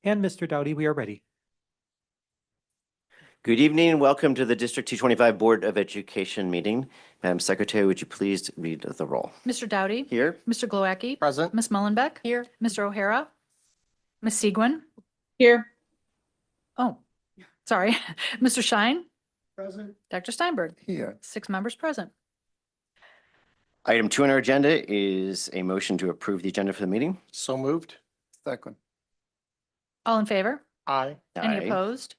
And Mr. Doughty, we are ready. Good evening and welcome to the District 225 Board of Education meeting. Madam Secretary, would you please read the roll? Mr. Doughty. Here. Mr. Glowacki. Present. Ms. Mullenbeck. Here. Mr. O'Hara. Ms. Segwin. Here. Oh, sorry. Mr. Shine. Present. Dr. Steinberg. Here. 6 members present. Item 2 on our agenda is a motion to approve the agenda for the meeting. So moved. Second. All in favor? Aye. Any Aye. opposed?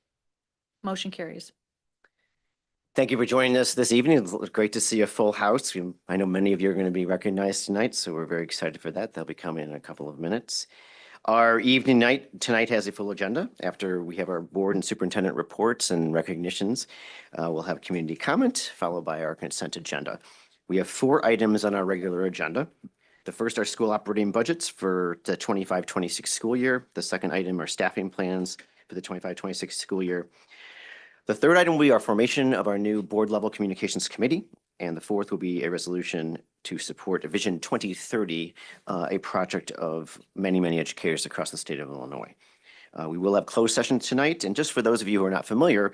Motion carries. Thank you for joining us this evening. It's great to see a full house. I know many of you are going to be recognized tonight, so we're very excited for that. They'll be coming in a couple of minutes. Our evening night tonight has a full agenda. After we have our board and superintendent reports and recognitions, we'll have community comment followed by our consent agenda. We have 4 items on our regular agenda. The first are school operating budgets for the 25-26 school year. The second item are staffing plans for the 25-26 school year. The third item will be our formation of our new board level communications committee. And the fourth will be a resolution to support Vision 2030, a project of many, many educators across the state of Illinois. We will have closed session tonight. And just for those of you who are not familiar,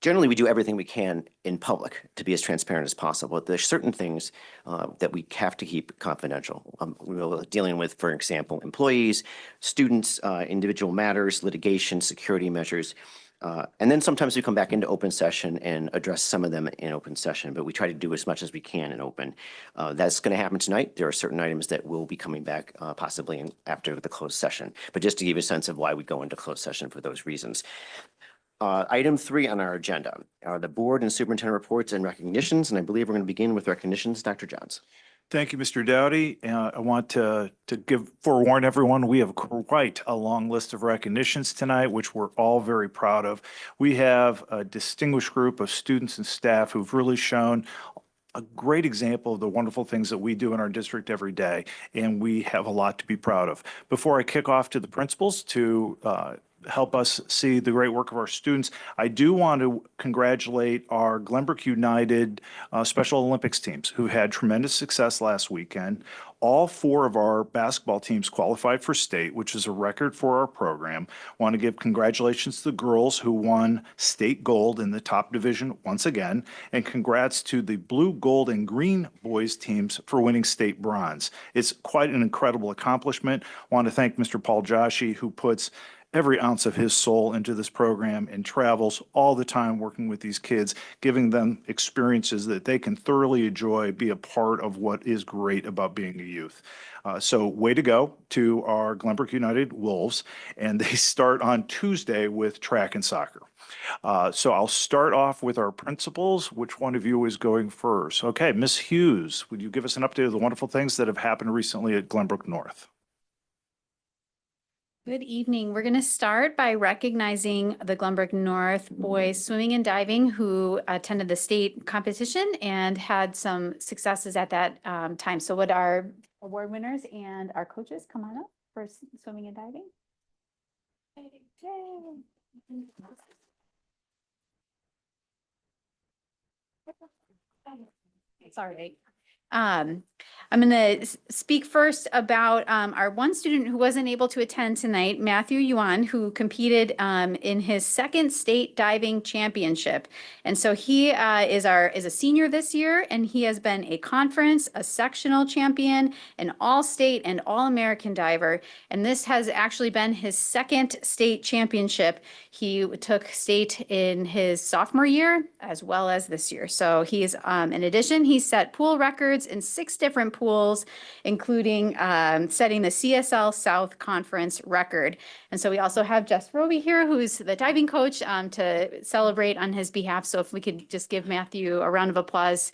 generally we do everything we can in public to be as transparent as possible. There's certain things that we have to keep confidential. We're dealing with, for example, employees, students, individual matters, litigation, security measures. And then sometimes we come back into open session and address some of them in open session, but we try to do as much as we can in open. That's going to happen tonight. There are certain items that will be coming back possibly after the closed session, but just to give you a sense of why we go into closed session for those reasons. Item 3 on our agenda are the board and superintendent reports and recognitions, and I believe we're going to begin with recognitions. Dr. Johns. Thank you, Mr. Doughty. I want to forewarn everyone, we have quite a long list of recognitions tonight, which we're all very proud of. We have a distinguished group of students and staff who've really shown a great example of the wonderful things that we do in our district every day, and we have a lot to be proud of. Before I kick off to the principals to help us see the great work of our students, I do want to congratulate our Glenbrook United Special Olympics teams who had tremendous success last weekend. All 4 of our basketball teams qualified for state, which is a record for our program. Want to give congratulations to the girls who won state gold in the top division once again, and congrats to the blue, gold, and green boys teams for winning state bronze. It's quite an incredible accomplishment. Want to thank Mr. Paul Joshi, who puts every ounce of his soul into this program and travels all the time working with these kids, giving them experiences that they can thoroughly enjoy, be a part of what is great about being a youth. So way to go to our Glenbrook United Wolves, and they start on Tuesday with track and soccer. So I'll start off with our principals. Which one of you is going first? Okay, Ms. Hughes, would you give us an update of the wonderful things that have happened recently at Glenbrook North? Good evening. We're going to start by recognizing the Glenbrook North boys swimming and diving who attended the state competition and had some successes at that time. So would our award winners and our coaches come on up for swimming and diving? Sorry. I'm going to speak first about our one student who wasn't able to attend tonight, Matthew Yuan, who competed in his 2nd state diving championship. And so he is a senior this year, and he has been a conference, a sectional champion, an all-state and all-American diver. And this has actually been his 2nd state championship. He took state in his sophomore year as well as this year. So he's, in addition, he set pool records in 6 different pools, including setting the CSL South Conference record. And so we also have Jess Roby here, who's the diving coach, to celebrate on his behalf. So if we could just give Matthew a round of applause.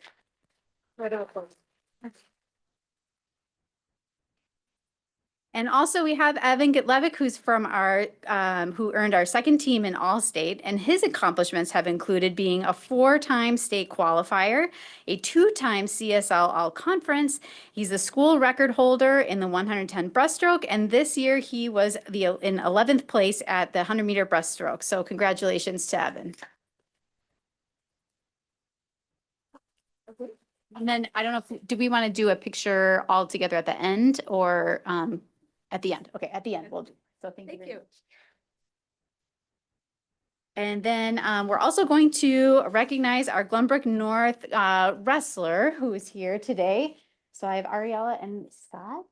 And also we have Evan Gitlevic, who's from our, who earned our 2nd team in All-State, and his accomplishments have included being a 4-time state qualifier, a 2-time CSL All-Conference. He's a school record holder in the 110 breaststroke, and this year he was in 11th place at the 100-meter breaststroke. So congratulations to Evan. And then I don't know if, do we want to do a picture all together at the end or at the end? Okay, at the end we'll do. So thank you. And then we're also going to recognize our Glenbrook North wrestler who is here today. So I have Ariella and Scott.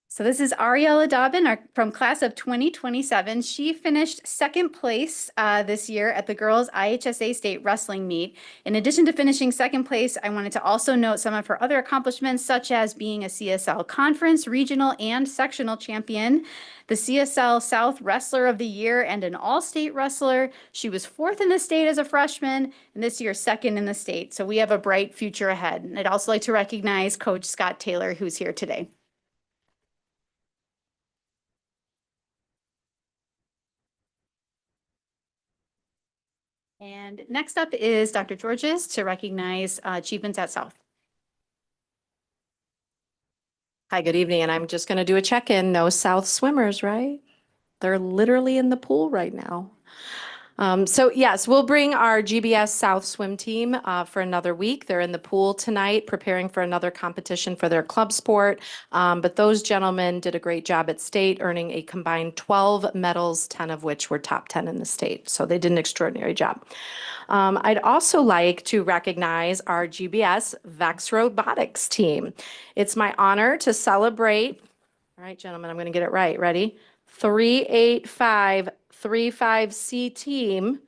So this is Ariella Dobbin from class of 2027. She finished second place this year at the girls IHSA state wrestling meet. In addition to finishing second place, I wanted to also note some of her other accomplishments, such as being a CSL conference, regional, and sectional champion, the CSL South Wrestler of the Year, and an all-state wrestler. She was fourth in the state as a freshman, and this year second in the state. So we have a bright future ahead. And I'd also like to recognize Coach Scott Taylor, who's here today. And next up is Dr. Georges to recognize achievements at South. Hi, good evening, and I'm just going to do a check-in. No South swimmers, right? They're literally in the pool right now. So yes, we'll bring our GBS South swim team for another week. They're in the pool tonight, preparing for another competition for their club sport. But those gentlemen did a great job at state, earning a combined 12 medals, 10 of which were top 10 in the state. So they did an extraordinary job. I'd also like to recognize our GBS VEX Robotics team. It's my honor to celebrate. All right, gentlemen, I'm going to get it right. Ready? 38535C team,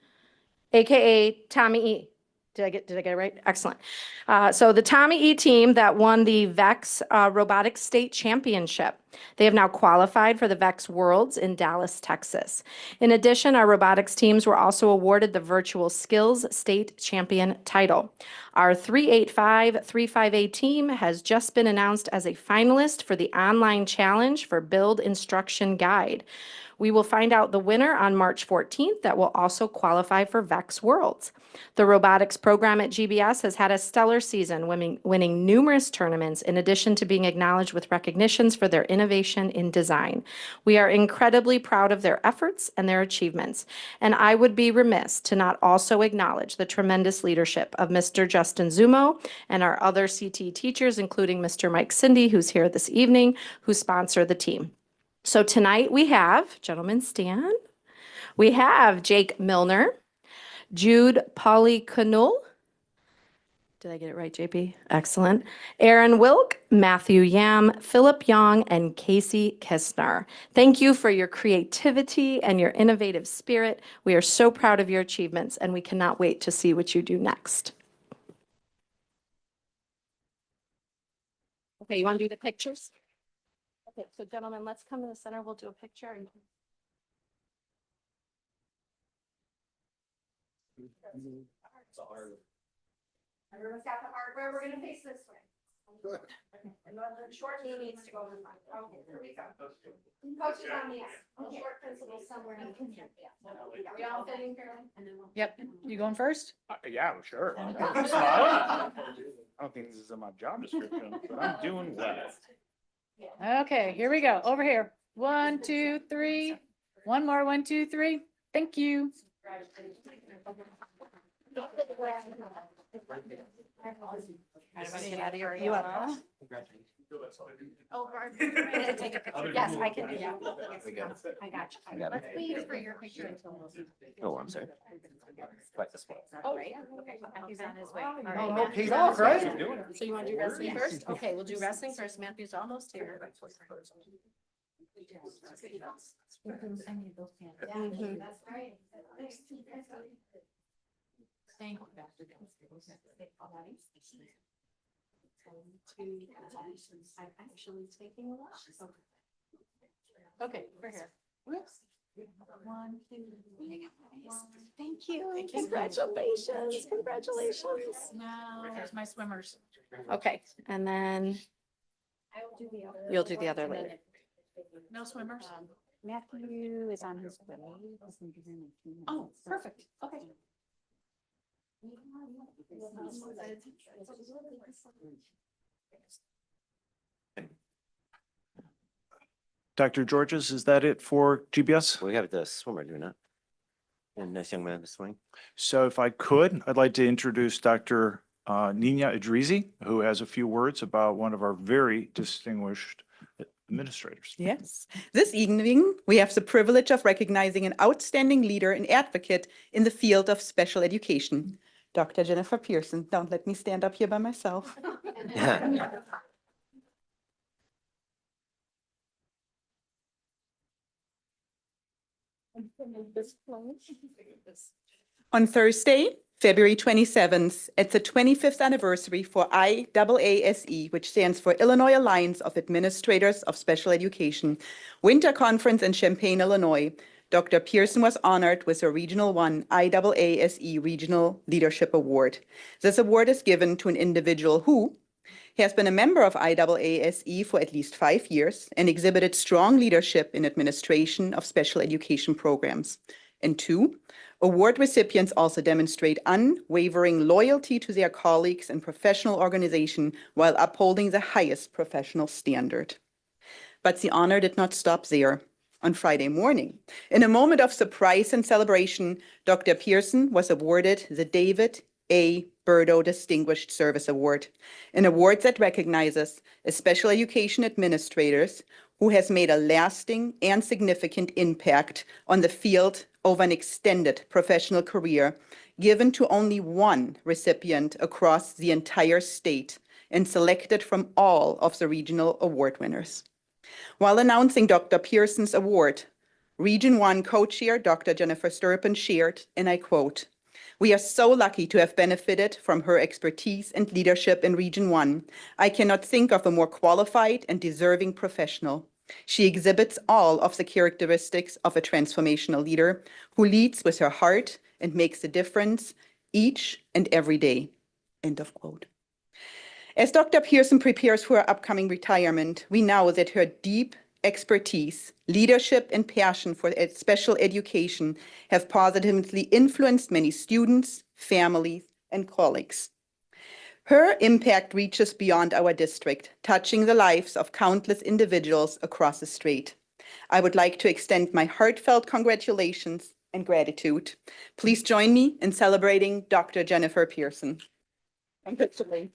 AKA Tommy E. Did I get it right? Excellent. So the Tommy E team that won the VEX Robotics State Championship. They have now qualified for the VEX Worlds in Dallas, Texas. In addition, our robotics teams were also awarded the Virtual Skills State Champion title. Our 38535A team has just been announced as a finalist for the online challenge for Build Instruction Guide. We will find out the winner on March 14th that will also qualify for VEX Worlds. The robotics program at GBS has had a stellar season, winning numerous tournaments in addition to being acknowledged with recognitions for their innovation in design. We are incredibly proud of their efforts and their achievements, and I would be remiss to not also acknowledge the tremendous leadership of Mr. Justin Zumo and our other CT teachers, including Mr. Mike Cindy, who's here this evening, who sponsor the team. So tonight we have, gentlemen, stand. We have Jake Milner, Jude Polycanul. Did I get it right, JP? Excellent. Aaron Wilk, Matthew Yam, Philip Young, and Casey Kistner. Thank you for your creativity and your innovative spirit. We are so proud of your achievements, and we cannot wait to see what you do next. Okay, you want to do the pictures? Okay, so gentlemen, let's come to the center. We'll do a picture. Everyone's got the hardware. We're going to face this way. And the short knee needs to go in front. Okay, here we go. Coach is on the end. Short principal somewhere in here. We all fitting here? Yep. You going first? Yeah, sure. I don't think this is in my job description, but I'm doing well. Okay, here we go. Over here. 1, 2, 3. One more. 1, 2, 3. Thank you. Everybody out of your, you up? Oh, take a picture. Yes, I can do that. I got you. Let's please for your picture. Oh, I'm sorry. Quite this way. Oh, right. Okay, he's on his way. All right. Oh, no, paid off, right? So you want to do wrestling first? Okay, we'll do wrestling first. Matthew's almost here. Mhm. That's right. Thank you. I'm actually taking a look. Okay, over here. Whoops. 1, 2, 3. Thank you. Congratulations. Congratulations. Now, there's my swimmers. Okay, and then you'll do the other later. No swimmers? Matthew is on his way. Oh, perfect. Okay. Dr. Georges, is that it for GBS? We have the swimmer, do we not? And nice young man, the swing. So if I could, I'd like to introduce Dr. Nina Idrizi, who has a few words about one of our very distinguished administrators. Yes. This evening, we have the privilege of recognizing an outstanding leader and advocate in the field of special education, Dr. Jennifer Pearson. Don't let me stand up here by myself. On Thursday, February 27th, at the 25th anniversary for IAASE, which stands for Illinois Alliance of Administrators of Special Education, Winter Conference in Champaign, Illinois, Dr. Pearson was honored with a Regional 1 IAASE Regional Leadership Award. This award is given to an individual who has been a member of IAASE for at least 5 years and exhibited strong leadership in administration of special education programs. And 2, award recipients also demonstrate unwavering loyalty to their colleagues and professional organization while upholding the highest professional standard. But the honor did not stop there. On Friday morning, in a moment of surprise and celebration, Dr. Pearson was awarded the David A. Burdo Distinguished Service Award, an award that recognizes a special education administrators who has made a lasting and significant impact on the field over an extended professional career, given to only one recipient across the entire state and selected from all of the regional award winners. While announcing Dr. Pearson's award, Region 1 co-chair Dr. Jennifer Sturpin shared, and I quote, "We are so lucky to have benefited from her expertise and leadership in Region 1. I cannot think of a more qualified and deserving professional. She exhibits all of the characteristics of a transformational leader who leads with her heart and makes a difference each and every day." End of quote. As Dr. Pearson prepares for her upcoming retirement, we know that her deep expertise, leadership, and passion for special education have positively influenced many students, families, and colleagues. Her impact reaches beyond our district, touching the lives of countless individuals across the state. I would like to extend my heartfelt congratulations and gratitude. Please join me in celebrating Dr. Jennifer Pearson. Congratulations.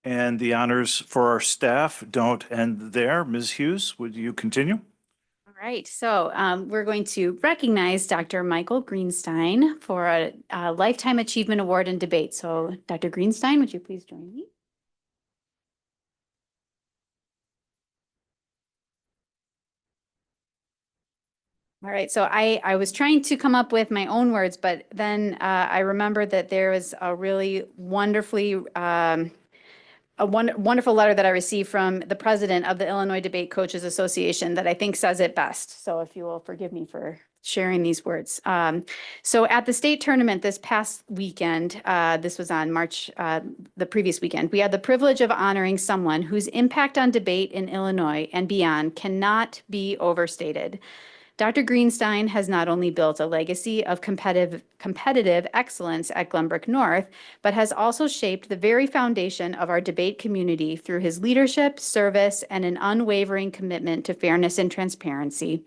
And the honors for our staff don't end there. Ms. Hughes, would you continue? All right, so we're going to recognize Dr. Michael Greenstein for a Lifetime Achievement Award in Debate. So Dr. Greenstein, would you please join me? All right, so I was trying to come up with my own words, but then I remembered that there was a really wonderful letter that I received from the president of the Illinois Debate Coaches Association that I think says it best. So if you will forgive me for sharing these words. So at the state tournament this past weekend, this was on March, the previous weekend, we had the privilege of honoring someone whose impact on debate in Illinois and beyond cannot be overstated. Dr. Greenstein has not only built a legacy of competitive excellence at Glenbrook North, but has also shaped the very foundation of our debate community through his leadership, service, and an unwavering commitment to fairness and transparency.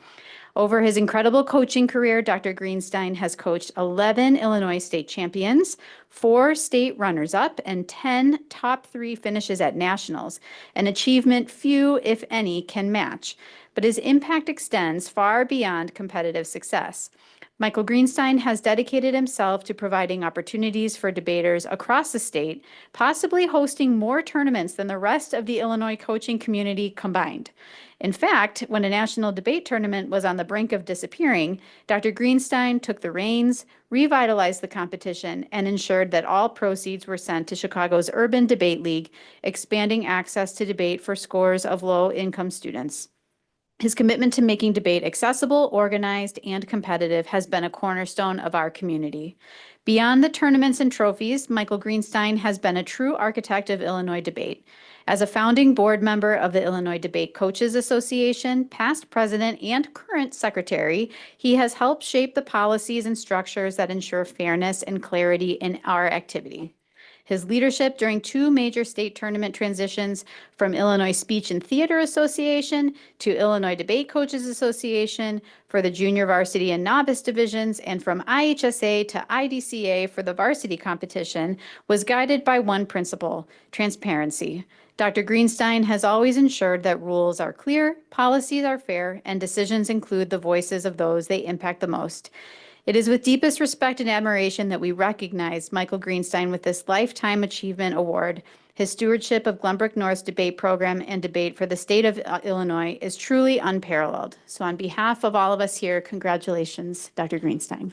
Over his incredible coaching career, Dr. Greenstein has coached 11 Illinois state champions, 4 state runners-up, and 10 top 3 finishes at nationals, an achievement few, if any, can match. But his impact extends far beyond competitive success. Michael Greenstein has dedicated himself to providing opportunities for debaters across the state, possibly hosting more tournaments than the rest of the Illinois coaching community combined. In fact, when a national debate tournament was on the brink of disappearing, Dr. Greenstein took the reins, revitalized the competition, and ensured that all proceeds were sent to Chicago's Urban Debate League, expanding access to debate for scores of low-income students. His commitment to making debate accessible, organized, and competitive has been a cornerstone of our community. Beyond the tournaments and trophies, Michael Greenstein has been a true architect of Illinois debate. As a founding board member of the Illinois Debate Coaches Association, past president and current secretary, he has helped shape the policies and structures that ensure fairness and clarity in our activity. His leadership during 2 major state tournament transitions from Illinois Speech and Theater Association to Illinois Debate Coaches Association for the junior varsity and novice divisions, and from IHSA to IDCA for the varsity competition was guided by one principle: transparency. Dr. Greenstein has always ensured that rules are clear, policies are fair, and decisions include the voices of those they impact the most. It is with deepest respect and admiration that we recognize Michael Greenstein with this Lifetime Achievement Award. His stewardship of Glenbrook North's debate program and debate for the state of Illinois is truly unparalleled. So on behalf of all of us here, congratulations, Dr. Greenstein.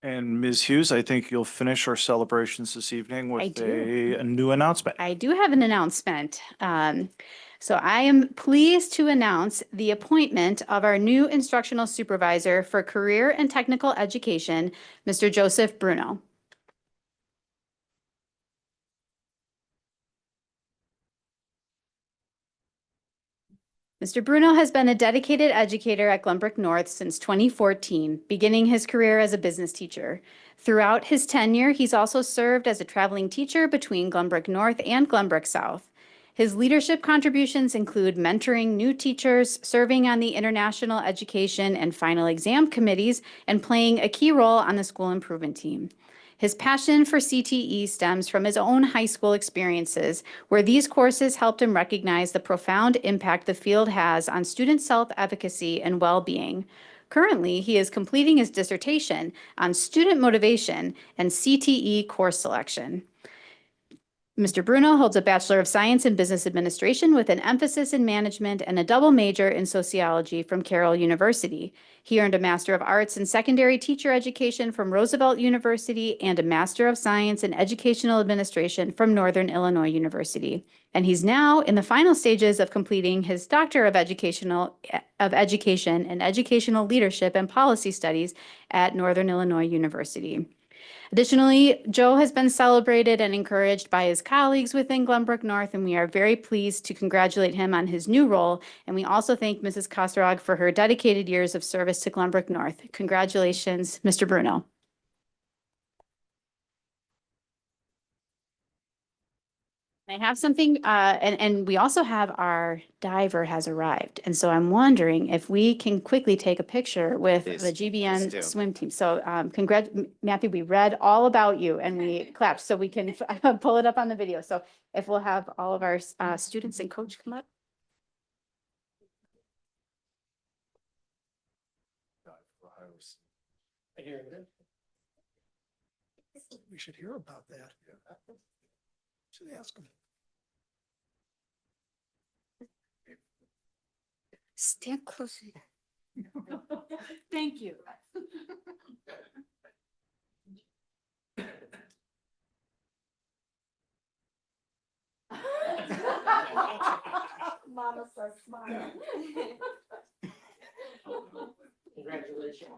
And Ms. Hughes, I think you'll finish our celebrations this evening I with do. a new announcement. I do have an announcement. So I am pleased to announce the appointment of our new instructional supervisor for career and technical education, Mr. Joseph Bruno. Mr. Bruno has been a dedicated educator at Glenbrook North since 2014, beginning his career as a business teacher. Throughout his tenure, he's also served as a traveling teacher between Glenbrook North and Glenbrook South. His leadership contributions include mentoring new teachers, serving on the international education and final exam committees, and playing a key role on the school improvement team. His passion for CTE stems from his own high school experiences, where these courses helped him recognize the profound impact the field has on student self-efficacy and well-being. Currently, he is completing his dissertation on student motivation and CTE course selection. Mr. Bruno holds a Bachelor of Science in Business Administration with an emphasis in management and a double major in sociology from Carroll University. He earned a Master of Arts in Secondary Teacher Education from Roosevelt University and a Master of Science in Educational Administration from Northern Illinois University. And he's now in the final stages of completing his Doctor of Education in Educational Leadership and Policy Studies at Northern Illinois University. Additionally, Joe has been celebrated and encouraged by his colleagues within Glenbrook North, and we are very pleased to congratulate him on his new role. And we also thank Mrs. Kosterog for her dedicated years of service to Glenbrook North. Congratulations, Mr. Bruno. I have something, and we also have our diver has arrived. And so I'm wondering if we can quickly take a picture with Please, the let's do. GBN swim team. So Matthew, we read all about you and we clapped, so we can pull it up on the video. So if we'll have all of our students and coach come up. We should hear about that. Should ask them. Stand closer. Thank you. Mama says smile. Congratulations.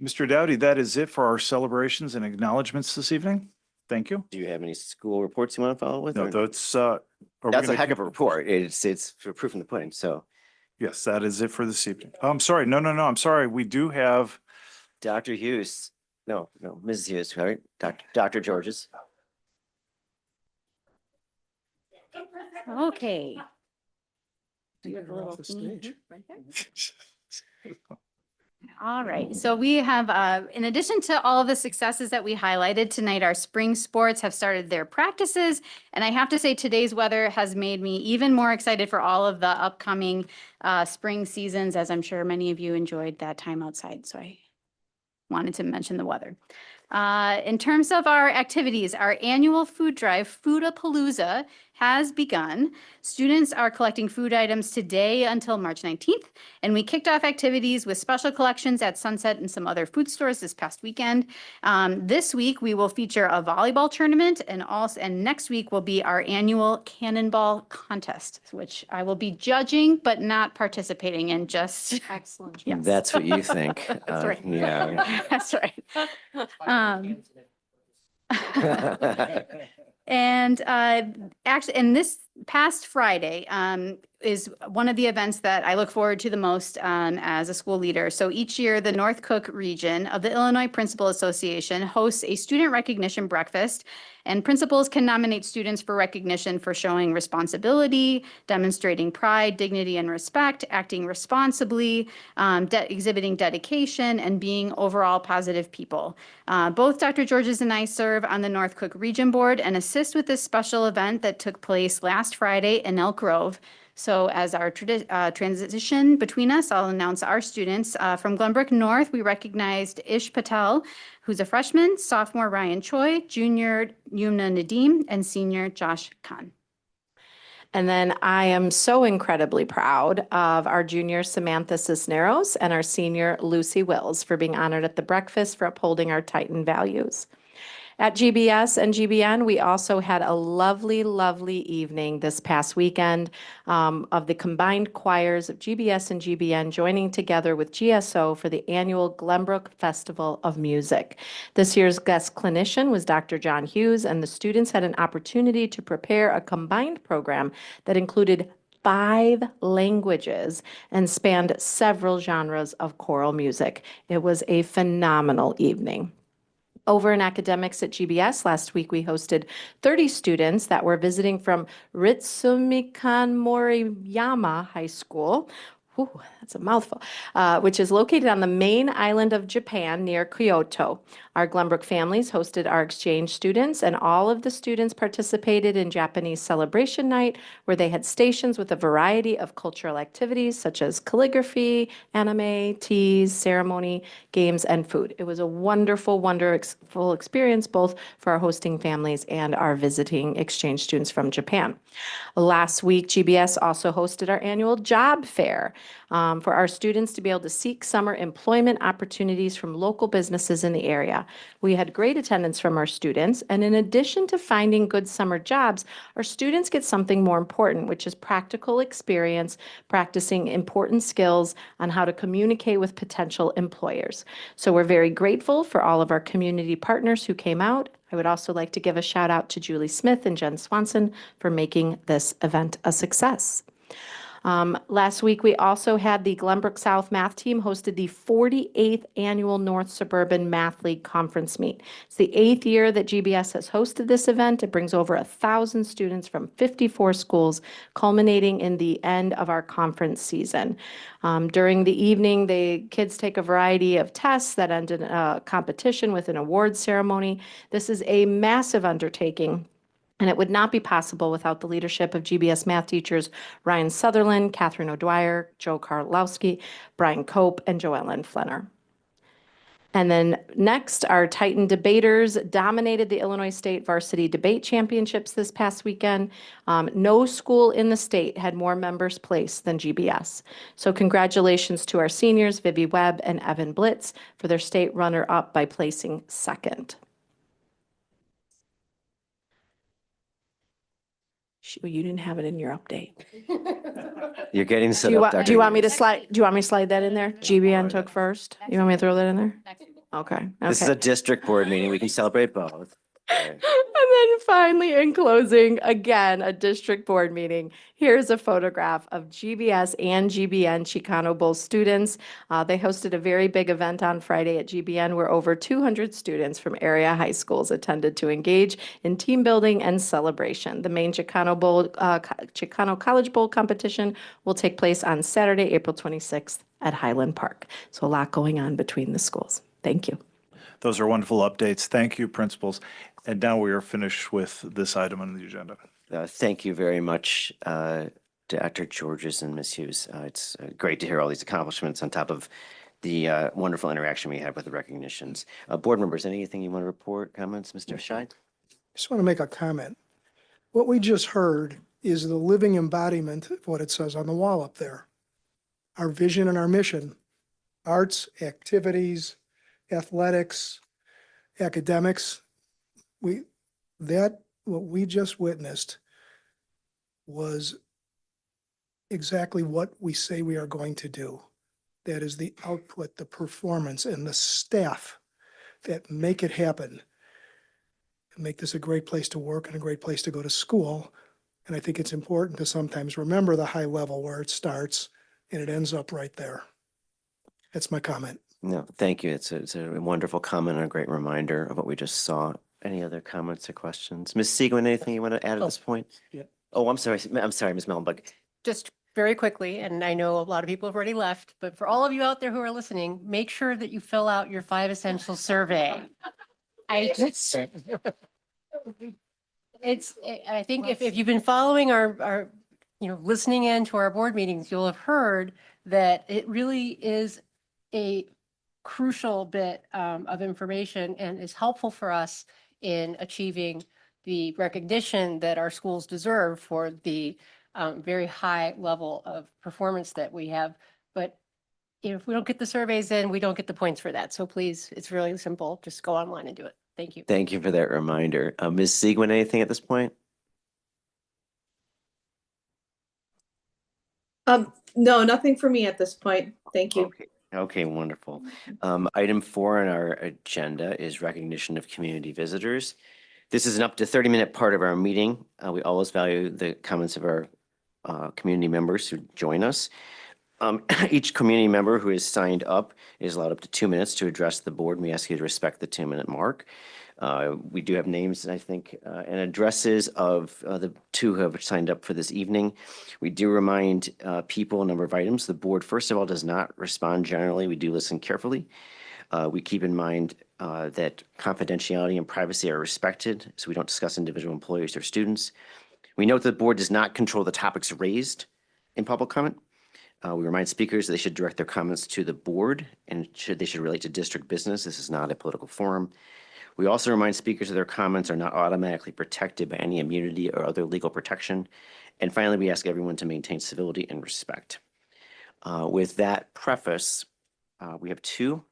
Mr. Dowdy, that is it for our celebrations and acknowledgements this evening. Thank you. Do you have any school reports you want to follow with? No, or- that's, are we That's a gonna- heck of a report. It's for proof in the pudding. So Yes, that is it for this evening. I'm sorry. No, I'm sorry. We do have, Dr. Hughes, no, Mrs. Hughes, right? Dr. Georges. Okay. Do you Get have a her little off the thing stage. right there? All right, so we have, in addition to all of the successes that we highlighted tonight, our spring sports have started their practices. And I have to say, today's weather has made me even more excited for all of the upcoming spring seasons, as I'm sure many of you enjoyed that time outside. So I wanted to mention the weather. In terms of our activities, our annual food drive, Foodapalooza, has begun. Students are collecting food items today until March 19th, and we kicked off activities with special collections at Sunset and some other food stores this past weekend. This week, we will feature a volleyball tournament, and next week will be our annual cannonball contest, which I will be judging but not participating in, just. Excellent. Yes. That's what you think. That's right. Yeah. That's right. And actually, and this past Friday is one of the events that I look forward to the most as a school leader. So each year, the North Cook region of the Illinois Principal Association hosts a student recognition breakfast, and principals can nominate students for recognition for showing responsibility, demonstrating pride, dignity, and respect, acting responsibly, exhibiting dedication, and being overall positive people. Both Dr. Georges and I serve on the North Cook Region Board and assist with this special event that took place last Friday in Elk Grove. So as our transition between us, I'll announce our students. From Glenbrook North, we recognized Ish Patel, who's a freshman, sophomore Ryan Choi, junior Yumna Nadeem, and senior Josh Khan. And then I am so incredibly proud of our junior Samantha Cisneros and our senior Lucy Wills for being honored at the breakfast for upholding our Titan values. At GBS and GBN, we also had a lovely, lovely evening this past weekend of the combined choirs of GBS and GBN joining together with GSO for the annual Glenbrook Festival of Music. This year's guest clinician was Dr. John Hughes, and the students had an opportunity to prepare a combined program that included 5 languages and spanned several genres of choral music. It was a phenomenal evening. Over in academics at GBS, last week we hosted 30 students that were visiting from Ritsumeikan Moriyama High School. Ooh, that's a mouthful, which is located on the main island of Japan near Kyoto. Our Glenbrook families hosted our exchange students, and all of the students participated in Japanese celebration night, where they had stations with a variety of cultural activities such as calligraphy, anime, teas, ceremony, games, and food. It was a wonderful, wonderful experience both for our hosting families and our visiting exchange students from Japan. Last week, GBS also hosted our annual job fair for our students to be able to seek summer employment opportunities from local businesses in the area. We had great attendance from our students, and in addition to finding good summer jobs, our students get something more important, which is practical experience, practicing important skills on how to communicate with potential employers. So we're very grateful for all of our community partners who came out. I would also like to give a shout out to Julie Smith and Jen Swanson for making this event a success. Last week, we also had the Glenbrook South Math Team hosted the 48th Annual North Suburban Math League Conference Meet. It's the 8th year that GBS has hosted this event. It brings over 1,000 students from 54 schools, culminating in the end of our conference season. During the evening, the kids take a variety of tests that end in a competition with an awards ceremony. This is a massive undertaking, and it would not be possible without the leadership of GBS math teachers Ryan Sutherland, Catherine O'Dwyer, Joe Karlowski, Brian Cope, and Joellen Flenner. And then next, our Titan debaters dominated the Illinois State Varsity Debate Championships this past weekend. No school in the state had more members placed than GBS. So congratulations to our seniors, Vivi Webb and Evan Blitz, for their state runner-up by placing second. You didn't have it in your update. You're getting set Do you up, want, Dr. Hughes. do you want me to slide that in there? GBN took first? You want me to throw that in there? Okay. This is okay. a district board meeting. We can celebrate both. Okay. And then finally, in closing, again, a district board meeting. Here's a photograph of GBS and GBN Chicano Bowl students. They hosted a very big event on Friday at GBN where over 200 students from area high schools attended to engage in team building and celebration. The main Chicano College Bowl competition will take place on Saturday, April 26th at Highland Park. So a lot going on between the schools. Thank you. Those are wonderful updates. Thank you, principals. And now we are finished with this item on the agenda. Thank you very much, Dr. Georges and Ms. Hughes. It's great to hear all these accomplishments on top of the wonderful interaction we had with the recognitions. Board members, anything you want to report, comments, Mr. Scheid? Just want to make a comment. What we just heard is the living embodiment of what it says on the wall up there. Our vision and our mission, arts, activities, athletics, academics. What we just witnessed was exactly what we say we are going to do. That is the output, the performance, and the staff that make it happen. And make this a great place to work and a great place to go to school. And I think it's important to sometimes remember the high level where it starts and it ends up right there. That's my comment. No, thank you. It's a wonderful comment and a great reminder of what we just saw. Any other comments or questions? Ms. Siegwin, anything you want to add at this point? Yeah. Oh, I'm sorry. Ms. Mellenbach. Just very quickly, and I know a lot of people have already left, but for all of you out there who are listening, make sure that you fill out your 5 essential survey. I think if you've been following our, listening in to our board meetings, you'll have heard that it really is a crucial bit of information and is helpful for us in achieving the recognition that our schools deserve for the very high level of performance that we have. But if we don't get the surveys in, we don't get the points for that. So please, it's really simple. Just go online and do it. Thank you. Thank you for that reminder. Ms. Siegwin, anything at this point? No, nothing for me at this point. Thank you. Okay, wonderful. Item 4 on our agenda is recognition of community visitors. This is an up to 30-minute part of our meeting. We always value the comments of our community members who join us. Each community member who is signed up is allowed up to 2 minutes to address the board. We ask you to respect the 2-minute mark. We do have names, I think, and addresses of the 2 who have signed up for this evening. We do remind people a number of items. The board, first of all, does not respond generally. We do listen carefully. We keep in mind that confidentiality and privacy are respected, so we don't discuss individual employees or students. We note that the board does not control the topics raised in public comment. We remind speakers that they should direct their comments to the board and they should relate to district business. This is not a political forum. We also remind speakers that their comments are not automatically protected by any immunity or other legal protection. And finally, we ask everyone to maintain civility and respect. With that preface, we have 2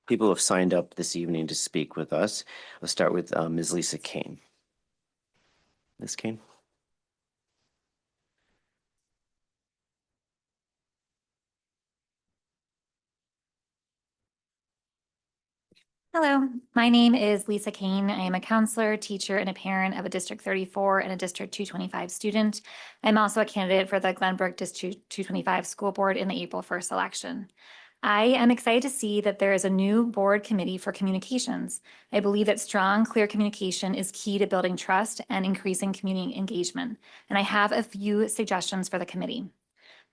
people who have signed up this evening to speak with us. Let's start with Ms. Lisa Kane. Ms. Kane. Hello, my name is Lisa Kane. I am a counselor, teacher, and a parent of a District 34 and a District 225 student. I'm also a candidate for the Glenbrook District 225 School Board in the April 1st election. I am excited to see that there is a new board committee for communications. I believe that strong, clear communication is key to building trust and increasing community engagement. And I have a few suggestions for the committee.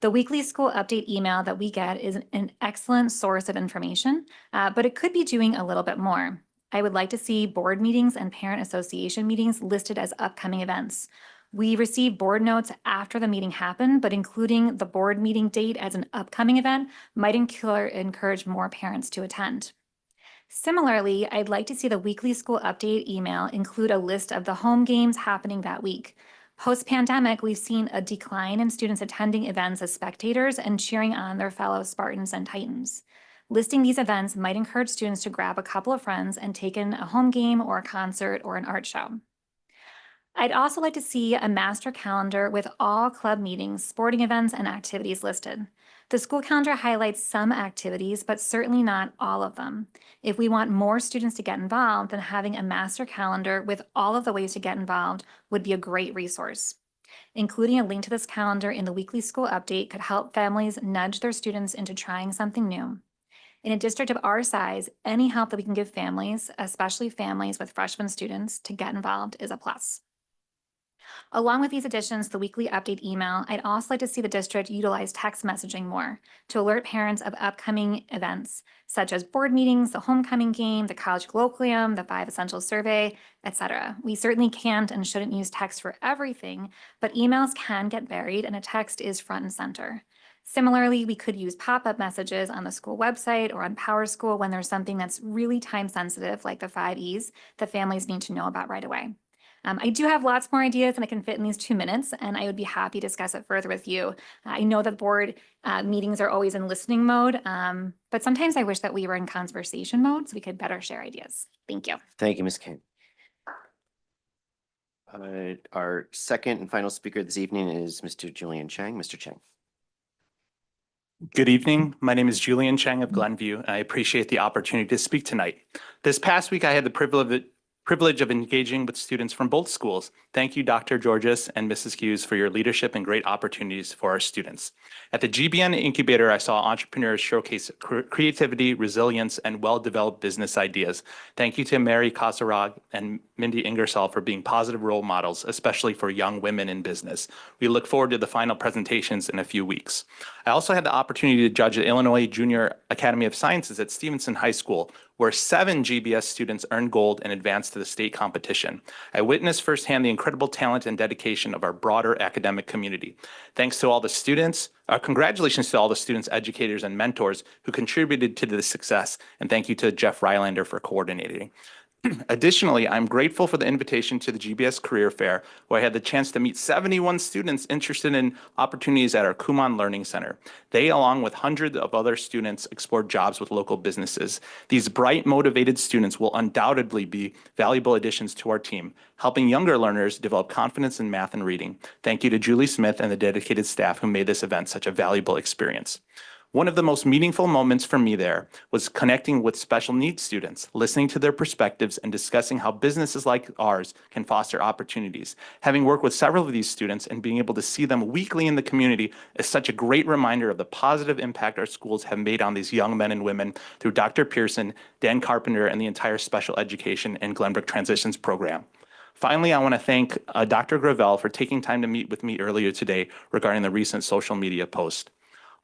The weekly school update email that we get is an excellent source of information, but it could be doing a little bit more. I would like to see board meetings and parent association meetings listed as upcoming events. We receive board notes after the meeting happened, but including the board meeting date as an upcoming event might encourage more parents to attend. Similarly, I'd like to see the weekly school update email include a list of the home games happening that week. Post-pandemic, we've seen a decline in students attending events as spectators and cheering on their fellow Spartans and Titans. Listing these events might encourage students to grab a couple of friends and take in a home game or a concert or an art show. I'd also like to see a master calendar with all club meetings, sporting events, and activities listed. The school calendar highlights some activities, but certainly not all of them. If we want more students to get involved, then having a master calendar with all of the ways to get involved would be a great resource. Including a link to this calendar in the weekly school update could help families nudge their students into trying something new. In a district of our size, any help that we can give families, especially families with freshman students, to get involved is a plus. Along with these additions, the weekly update email, I'd also like to see the district utilize text messaging more to alert parents of upcoming events, such as board meetings, the homecoming game, the college colloquium, the 5 essential survey, etc. We certainly can't and shouldn't use text for everything, but emails can get buried and a text is front and center. Similarly, we could use pop-up messages on the school website or on PowerSchool when there's something that's really time sensitive, like the 5 E's, that families need to know about right away. I do have lots more ideas than I can fit in these 2 minutes, and I would be happy to discuss it further with you. I know that board meetings are always in listening mode, but sometimes I wish that we were in conversation mode so we could better share ideas. Thank you. Thank you, Ms. Kane. Our second and final speaker this evening is Mr. Julian Chang. Mr. Chang. Good evening. My name is Julian Chang of Glenview, and I appreciate the opportunity to speak tonight. This past week, I had the privilege of engaging with students from both schools. Thank you, Dr. Georges and Mrs. Hughes, for your leadership and great opportunities for our students. At the GBN Incubator, I saw entrepreneurs showcase creativity, resilience, and well-developed business ideas. Thank you to Mary Kasarag and Mindy Ingersoll for being positive role models, especially for young women in business. We look forward to the final presentations in a few weeks. I also had the opportunity to judge the Illinois Junior Academy of Sciences at Stevenson High School, where 7 GBS students earned gold and advanced to the state competition. I witnessed firsthand the incredible talent and dedication of our broader academic community. Thanks to all the students, congratulations to all the students, educators, and mentors who contributed to this success, and thank you to Jeff Rylander for coordinating. Additionally, I'm grateful for the invitation to the GBS Career Fair, where I had the chance to meet 71 students interested in opportunities at our Kumon Learning Center. They, along with hundreds of other students, explored jobs with local businesses. These bright, motivated students will undoubtedly be valuable additions to our team, helping younger learners develop confidence in math and reading. Thank you to Julie Smith and the dedicated staff who made this event such a valuable experience. One of the most meaningful moments for me there was connecting with special needs students, listening to their perspectives and discussing how businesses like ours can foster opportunities. Having worked with several of these students and being able to see them weekly in the community is such a great reminder of the positive impact our schools have made on these young men and women through Dr. Pearson, Dan Carpenter, and the entire special education and Glenbrook Transitions program. Finally, I want to thank Dr. Gravel for taking time to meet with me earlier today regarding the recent social media post.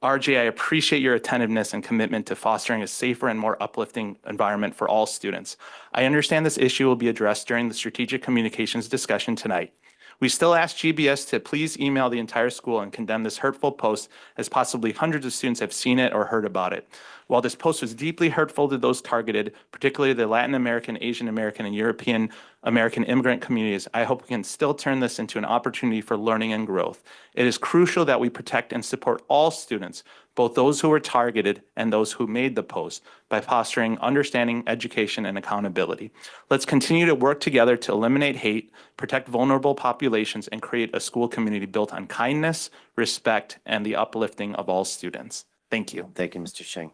RJ, I appreciate your attentiveness and commitment to fostering a safer and more uplifting environment for all students. I understand this issue will be addressed during the strategic communications discussion tonight. We still ask GBS to please email the entire school and condemn this hurtful post, as possibly hundreds of students have seen it or heard about it. While this post was deeply hurtful to those targeted, particularly the Latin American, Asian American, and European American immigrant communities, I hope we can still turn this into an opportunity for learning and growth. It is crucial that we protect and support all students, both those who were targeted and those who made the post, by fostering understanding, education, and accountability. Let's continue to work together to eliminate hate, protect vulnerable populations, and create a school community built on kindness, respect, and the uplifting of all students. Thank you. Thank you, Mr. Chang.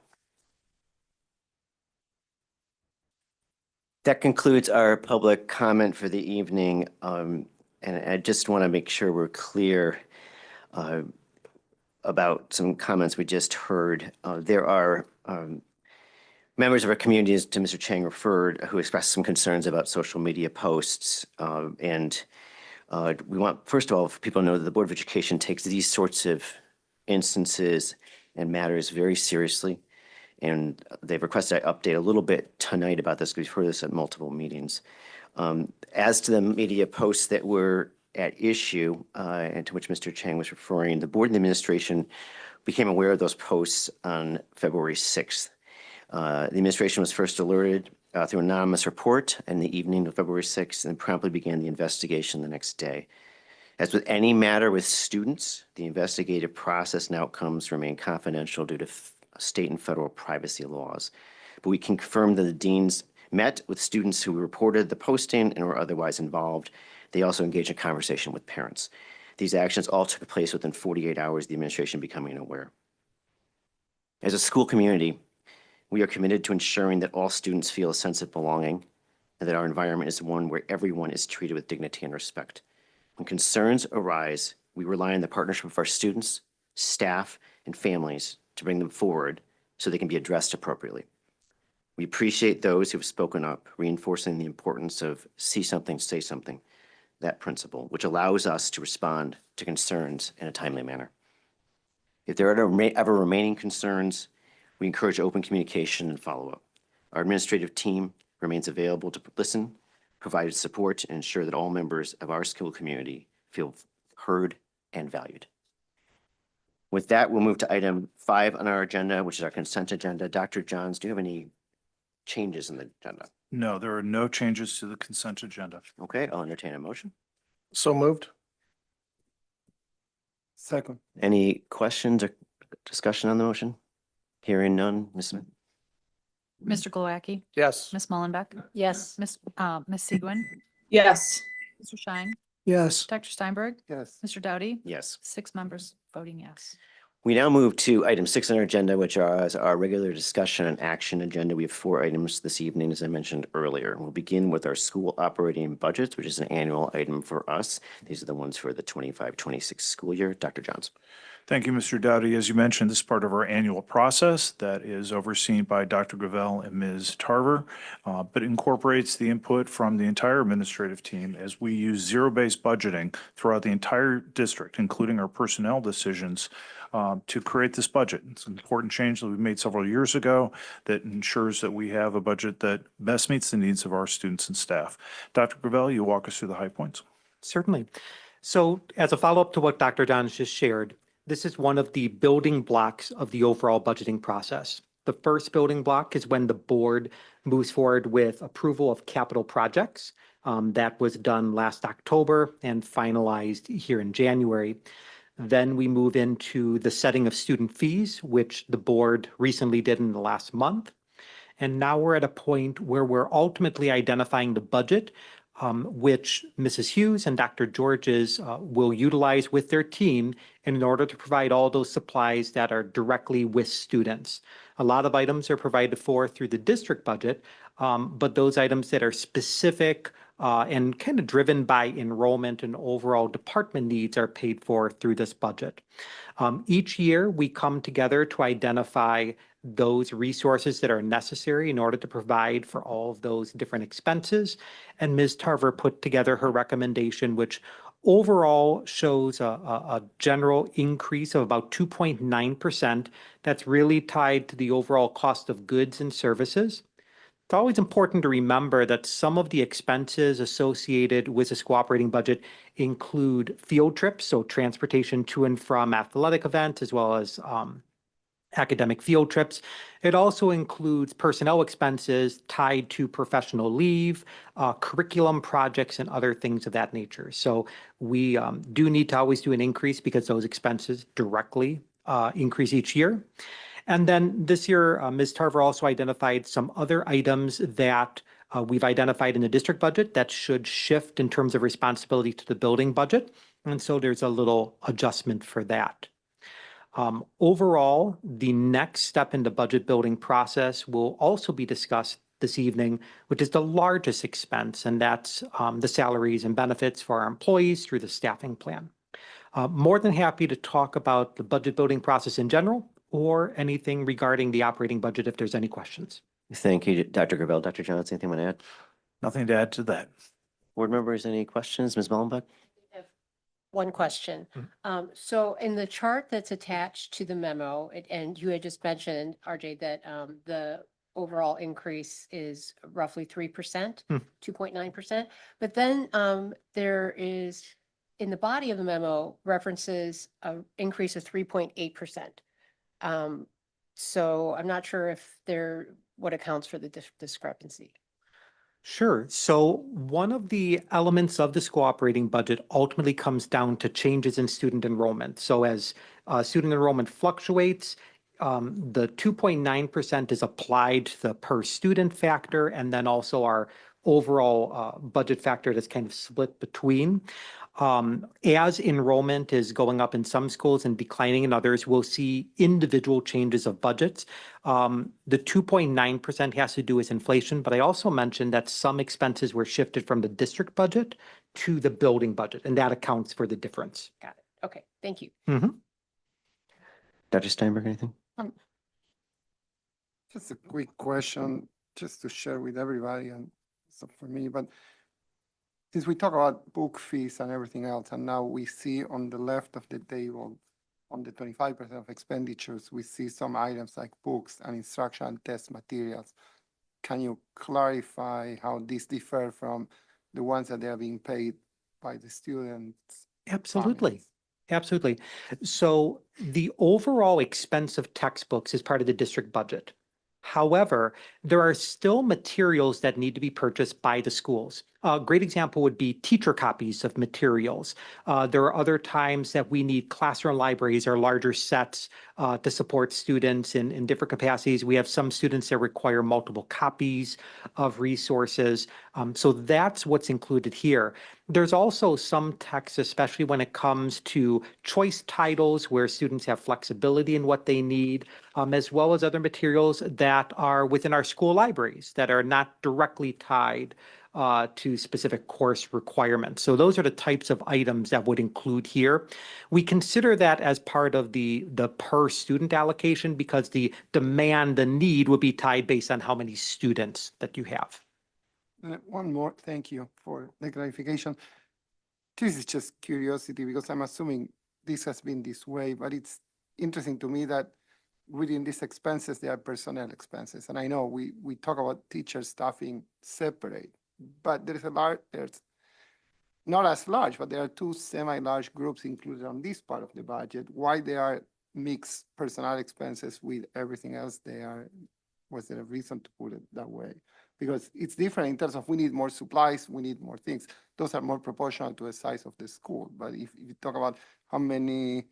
That concludes our public comment for the evening. And I just want to make sure we're clear about some comments we just heard. There are members of our community, as to Mr. Chang referred, who expressed some concerns about social media posts. And we want, first of all, if people know that the Board of Education takes these sorts of instances and matters very seriously. And they've requested I update a little bit tonight about this, because we've heard this at multiple meetings. As to the media posts that were at issue, and to which Mr. Chang was referring, the board and the administration became aware of those posts on February 6th. The administration was first alerted through an anonymous report in the evening of February 6th, and promptly began the investigation the next day. As with any matter with students, the investigative process and outcomes remain confidential due to state and federal privacy laws. But we can confirm that the deans met with students who reported the posting and were otherwise involved. They also engaged in conversation with parents. These actions all took place within 48 hours of the administration becoming aware. As a school community, we are committed to ensuring that all students feel a sense of belonging and that our environment is one where everyone is treated with dignity and respect. When concerns arise, we rely on the partnership of our students, staff, and families to bring them forward so they can be addressed appropriately. We appreciate those who have spoken up, reinforcing the importance of see something, say something, that principle, which allows us to respond to concerns in a timely manner. If there are ever remaining concerns, we encourage open communication and follow-up. Our administrative team remains available to listen, provide support, and ensure that all members of our school community feel heard and valued. With that, we'll move to item 5 on our agenda, which is our consent agenda. Dr. Johns, do you have any changes in the agenda? No, there are no changes to the consent agenda. Okay, I'll entertain a motion. So moved. Second. Any questions or discussion on the motion? Hearing none. Ms. Smith? Mr. Glowacki, Yes. Ms. Mullenbeck, Yes. Ms. Segwin, Yes. Mr. Schein, Yes. Dr. Steinberg, Yes. Mr. Doughty, Yes. 6 members voting yes. We now move to item 6 on our agenda, which is our regular discussion and action agenda. We have 4 items this evening, as I mentioned earlier. We'll begin with our school operating budgets, which is an annual item for us. These are the ones for the 25-26 school year. Dr. Johns. Thank you, Mr. Doughty. As you mentioned, this is part of our annual process that is overseen by Dr. Gravel and Ms. Tarver, but incorporates the input from the entire administrative team as we use zero-based budgeting throughout the entire district, including our personnel decisions, to create this budget. It's an important change that we made several years ago that ensures that we have a budget that best meets the needs of our students and staff. Dr. Gravel, you walk us through the high points. Certainly. So as a follow-up to what Dr. Johns just shared, this is one of the building blocks of the overall budgeting process. The first building block is when the board moves forward with approval of capital projects. That was done last October and finalized here in January. Then we move into the setting of student fees, which the board recently did in the last month. And now we're at a point where we're ultimately identifying the budget, which Mrs. Hughes and Dr. Georges will utilize with their team in order to provide all those supplies that are directly with students. A lot of items are provided for through the district budget, but those items that are specific and kind of driven by enrollment and overall department needs are paid for through this budget. Each year, we come together to identify those resources that are necessary in order to provide for all of those different expenses. And Ms. Tarver put together her recommendation, which overall shows a general increase of about 2.9%. That's really tied to the overall cost of goods and services. It's always important to remember that some of the expenses associated with this cooperating budget include field trips, so transportation to and from athletic events, as well as academic field trips. It also includes personnel expenses tied to professional leave, curriculum projects, and other things of that nature. So we do need to always do an increase because those expenses directly increase each year. And then this year, Ms. Tarver also identified some other items that we've identified in the district budget that should shift in terms of responsibility to the building budget. And so there's a little adjustment for that. Overall, the next step in the budget building process will also be discussed this evening, which is the largest expense, and that's the salaries and benefits for our employees through the staffing plan. More than happy to talk about the budget building process in general or anything regarding the operating budget if there's any questions. Thank you, Dr. Gravel. Dr. Johns, anything you want to add? Nothing to add to that. Board members, any questions? Ms. Mullenbeck? One question. So in the chart that's attached to the memo, and you had just mentioned, RJ, that the overall increase is roughly 3%, 2.9%. But then there is, in the body of the memo, references an increase of 3.8%. So I'm not sure if what accounts for the discrepancy. Sure. So one of the elements of the school operating budget ultimately comes down to changes in student enrollment. So as student enrollment fluctuates, the 2.9% is applied to the per student factor, and then also our overall budget factor that's kind of split between. As enrollment is going up in some schools and declining in others, we'll see individual changes of budgets. The 2.9% has to do with inflation, but I also mentioned that some expenses were shifted from the district budget to the building budget, and that accounts for the difference. Got it. Okay, thank you. Dr. Steinberg, anything? Just a quick question, just to share with everybody and so for me, but since we talk about book fees and everything else, and now we see on the left of the table, on the 25% of expenditures, we see some items like books and instruction and test materials. Can you clarify how these differ from the ones that they are being paid by the students? Absolutely. Absolutely. So the overall expense of textbooks is part of the district budget. However, there are still materials that need to be purchased by the schools. A great example would be teacher copies of materials. There are other times that we need classroom libraries or larger sets to support students in different capacities. We have some students that require multiple copies of resources. So that's what's included here. There's also some texts, especially when it comes to choice titles where students have flexibility in what they need, as well as other materials that are within our school libraries that are not directly tied to specific course requirements. So those are the types of items that would include here. We consider that as part of the per student allocation because the demand, the need would be tied based on how many students that you have. One more, thank you for the clarification. This is just curiosity because I'm assuming this has been this way, but it's interesting to me that within these expenses, there are personnel expenses. And I know we talk about teacher staffing separate, but there's not as large, but there are two semi-large groups included on this part of the budget. Why they are mixed personnel expenses with everything else they are, was there a reason to put it that way? Because it's different in terms of we need more supplies, we need more things. Those are more proportional to the size of the school. But if you talk about how many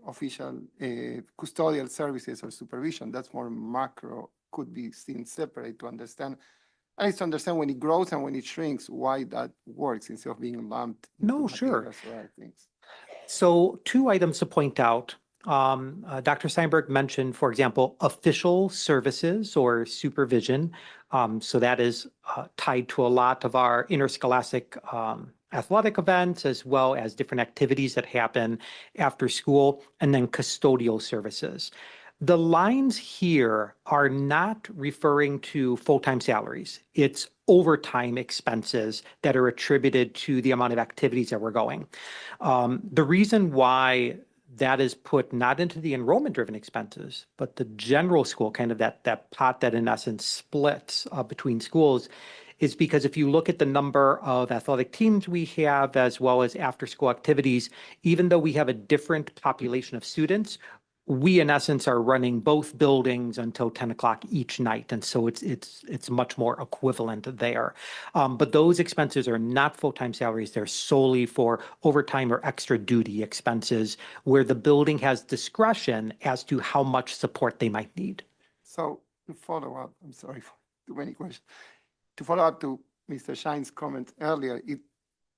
official custodial services or supervision, that's more macro, could be seen separate to understand. I need to understand when it grows and when it shrinks, why that works instead of being lumped. No, sure. Materials or other things. So two items to point out. Dr. Steinberg mentioned, for example, official services or supervision. So that is tied to a lot of our interscholastic athletic events, as well as different activities that happen after school, and then custodial services. The lines here are not referring to full-time salaries. It's overtime expenses that are attributed to the amount of activities that we're going. The reason why that is put not into the enrollment-driven expenses, but the general school, kind of that pot that in essence splits between schools, is because if you look at the number of athletic teams we have, as well as after-school activities, even though we have a different population of students, we in essence are running both buildings until 10 o'clock each night. And so it's much more equivalent there. But those expenses are not full-time salaries. They're solely for overtime or extra duty expenses where the building has discretion as to how much support they might need. So to follow up, I'm sorry for too many questions. To follow up to Mr. Shine's comment earlier,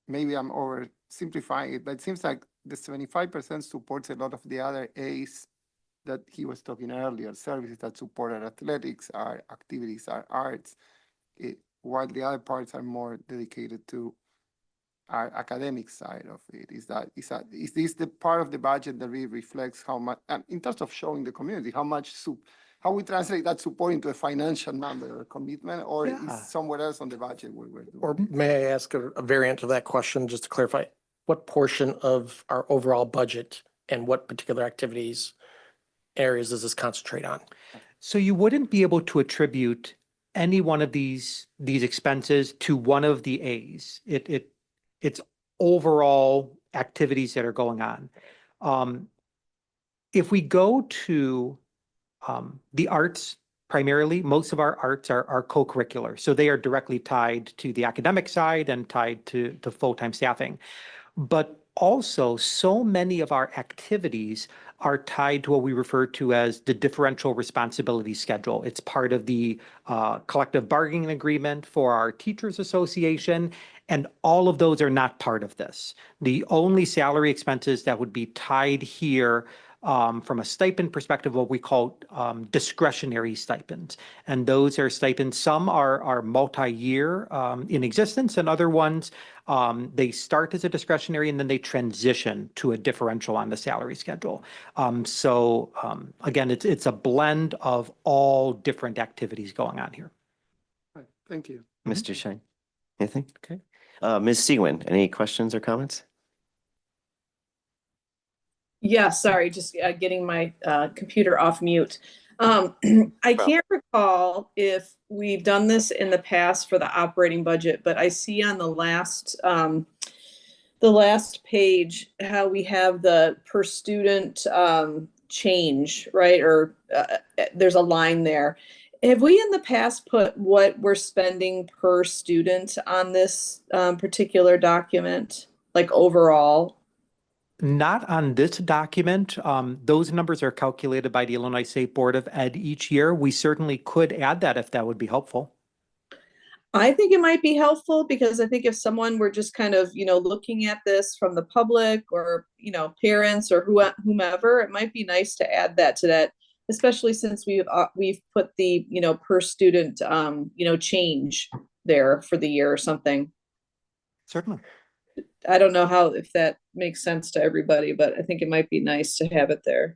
maybe I'm oversimplifying it, but it seems like the 75% supports a lot of the other A's that he was talking earlier, services that support our athletics, our activities, our arts, while the other parts are more dedicated to our academic side of it. Is this the part of the budget that really reflects how much, in terms of showing the community, how we translate that support into a financial number or commitment, or is somewhere else on the budget where we're doing? Or may I ask a variant of that question, just to clarify, what portion of our overall budget and what particular activities areas does this concentrate on? So you wouldn't be able to attribute any one of these expenses to one of the A's. It's overall activities that are going on. If we go to the arts, primarily, most of our arts are co-curricular. So they are directly tied to the academic side and tied to full-time staffing. But also, so many of our activities are tied to what we refer to as the differential responsibility schedule. It's part of the collective bargaining agreement for our teachers association, and all of those are not part of this. The only salary expenses that would be tied here from a stipend perspective, what we call discretionary stipends. And those are stipends, some are multi-year in existence, and other ones, they start as a discretionary and then they transition to a differential on the salary schedule. Again, it's a blend of all different activities going on here. Right, thank you. Mr. Shine, anything? Okay. Ms. Seguin, any questions or comments? Yeah, sorry, just getting my computer off mute. I can't recall if we've done this in the past for the operating budget, but I see on the the last page, how we have the per student change, right? Or there's a line there. Have we in the past put what we're spending per student on this particular document, like overall? Not on this document. Those numbers are calculated by the Illinois State Board of Ed each year. We certainly could add that if that would be helpful. I think it might be helpful because I think if someone were just kind of, looking at this from the public or, parents or whomever, it might be nice to add that to that, especially since we've put the, per student, change there for the year or something. Certainly. I don't know if that makes sense to everybody, but I think it might be nice to have it there.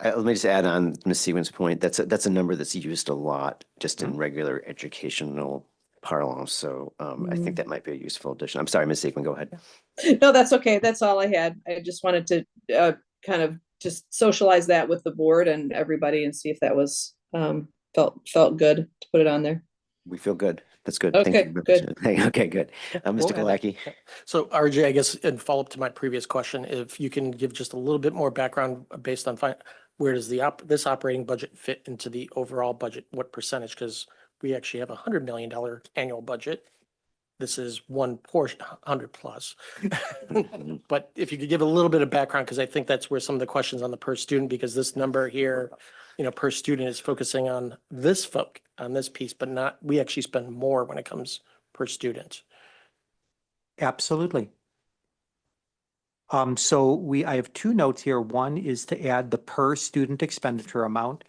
Let me just add on Ms. Siegman's point. That's a number that's used a lot just in regular educational parlance. So I think that might be a useful addition. I'm sorry, Ms. Siegman, go ahead. No, that's okay. That's all I had. I just wanted to kind of just socialize that with the board and everybody and see if that was felt good to put it on there. We feel good. That's good. Okay, Thank you. good. Okay, good. Mr. Well, Galacki. So RJ, I guess, in follow-up to my previous question, if you can give just a little bit more background based on where does this operating budget fit into the overall budget? What percentage? Because we actually have $100 million annual budget. This is one portion, 100 plus. But if you could give a little bit of background, because I think that's where some of the questions on the per student, because this number here, per student is focusing on this piece, but we actually spend more when it comes per student. Absolutely. I have two notes here. One is to add the per student expenditure amount.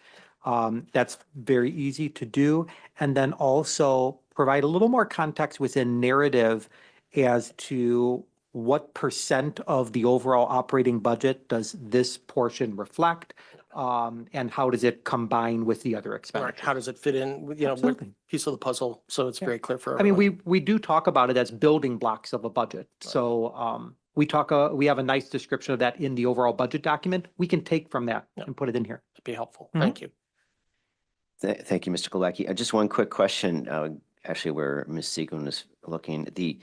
That's very easy to do. And then also provide a little more context within narrative as to what percent of the overall operating budget does this portion reflect? And how does it combine with the other Right. expenditures? How does it fit in, what Absolutely. piece of the puzzle? So it's very clear for I mean, everyone. we do talk about it as building blocks of a budget. So we have a nice description of that in the overall budget document. We can take from that and put it in here. That'd be helpful. Mhm. Thank you. Thank you, Mr. Galacki. Just one quick question, actually where Ms. Siegman is looking. The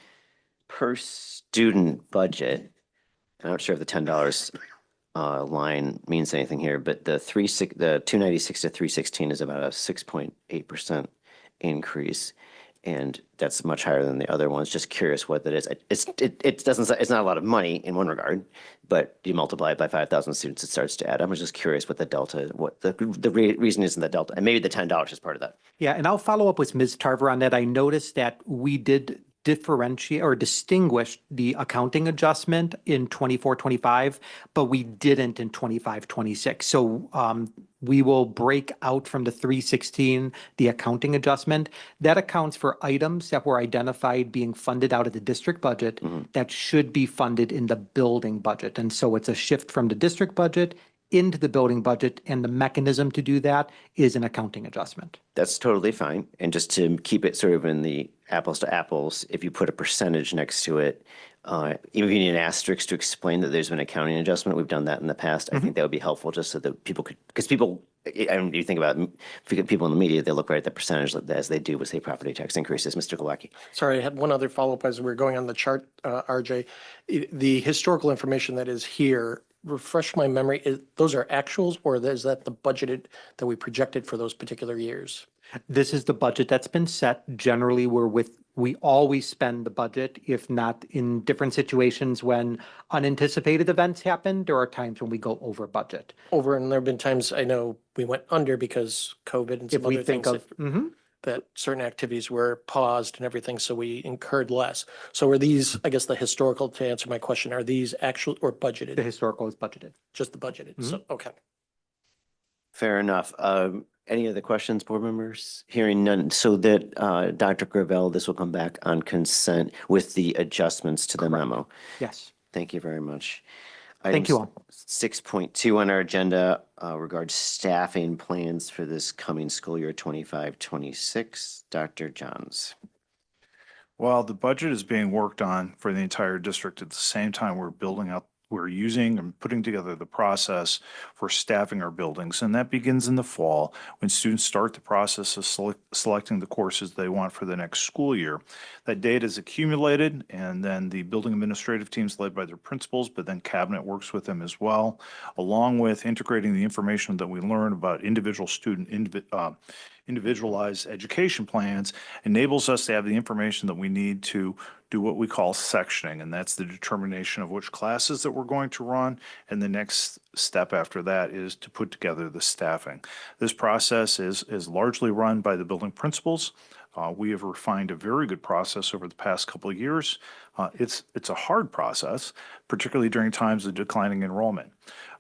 per student budget, I'm not sure if the $10 line means anything here, but the 296 to 316 is about a 6.8% increase. And that's much higher than the other ones. Just curious what that is. It's not a lot of money in one regard, but you multiply it by 5,000 students, it starts to add up. I'm just curious what the delta, what the reason is in the delta, and maybe the $10 is part of that. Yeah, and I'll follow up with Ms. Tarver on that. I noticed that we did differentiate or distinguish the accounting adjustment in 24-25, but we didn't in 25-26. So we will break out from the 316 the accounting adjustment. That accounts for items that were identified being funded out of the district budget that should be funded in the building budget. And so it's a shift from the district budget into the building budget, and the mechanism to do that is an accounting adjustment. That's totally fine. And just to keep it sort of in the apples to apples, if you put a percentage next to it, even if you need an asterisk to explain that there's been an accounting adjustment, we've done that in the past. I think that would be helpful just so that people could, because people, you think about people in the media, they look right at the percentage as they do with, say, property tax increases. Mr. Galacki. Sorry, I had one other follow-up as we're going on the chart, RJ. The historical information that is here, refresh my memory, those are actuals, or is that the budgeted that we projected for those particular years? This is the budget that's been set. Generally, we always spend the budget, if not in different situations when unanticipated events happen. There are times when we go over budget. And there have been times I know we went under because COVID and some If we other think things of, that certain activities were paused and everything, so we incurred less. So are these, I guess the historical, to answer my question, are these actual or budgeted? the historical is budgeted. Just the budgeted, so, okay. Fair enough. Any other questions, board members? Hearing none. So that Dr. Gravel, this will come back on consent with the adjustments to the memo. Yes. Thank you very much. Thank you all. 6.2 on our agenda regards staffing plans for this coming school year 25-26. Dr. Johns. While the budget is being worked on for the entire district, at the same time, we're building up we're using and putting together the process for staffing our buildings. And that begins in the fall when students start the process of selecting the courses they want for the next school year. That data is accumulated, and then the building administrative teams led by their principals, but then cabinet works with them as well, along with integrating the information that we learn about individual student individualized education plans, enables us to have the information that we need to do what we call sectioning, and that's the determination of which classes that we're going to run, and the next step after that is to put together the staffing. This process is largely run by the building principals. We have refined a very good process over the past couple of years. It's a hard process, particularly during times of declining enrollment.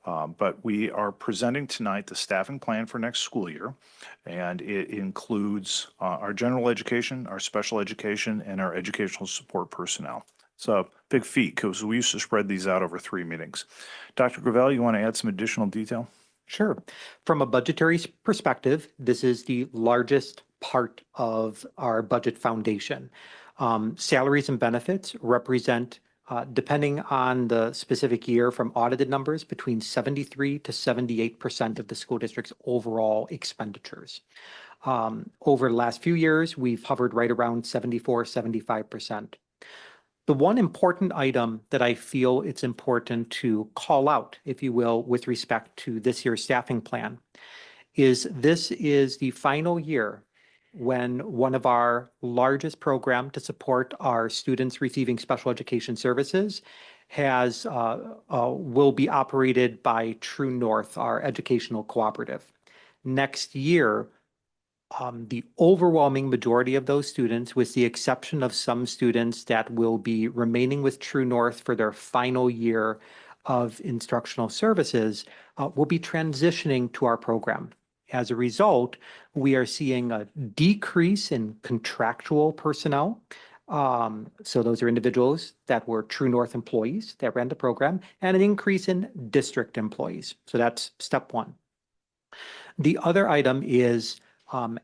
But we are presenting tonight the staffing plan for next school year, and it includes our general education, our special education, and our educational support personnel. It's a big feat because we used to spread these out over 3 meetings. Dr. Gravel, you want to add some additional detail? Sure. From a budgetary perspective, this is the largest part of our budget foundation. Salaries and benefits represent, depending on the specific year, from audited numbers, between 73 to 78% of the school district's overall expenditures. Over the last few years, we've hovered right around 74, 75%. The one important item that I feel it's important to call out, if you will, with respect to this year's staffing plan, is this is the final year when one of our largest programs to support our students receiving special education services will be operated by True North, our educational cooperative. Next year, the overwhelming majority of those students, with the exception of some students that will be remaining with True North for their final year of instructional services, will be transitioning to our program. As a result, we are seeing a decrease in contractual personnel. So those are individuals that were True North employees that ran the program, and an increase in district employees. So that's step one. The other item is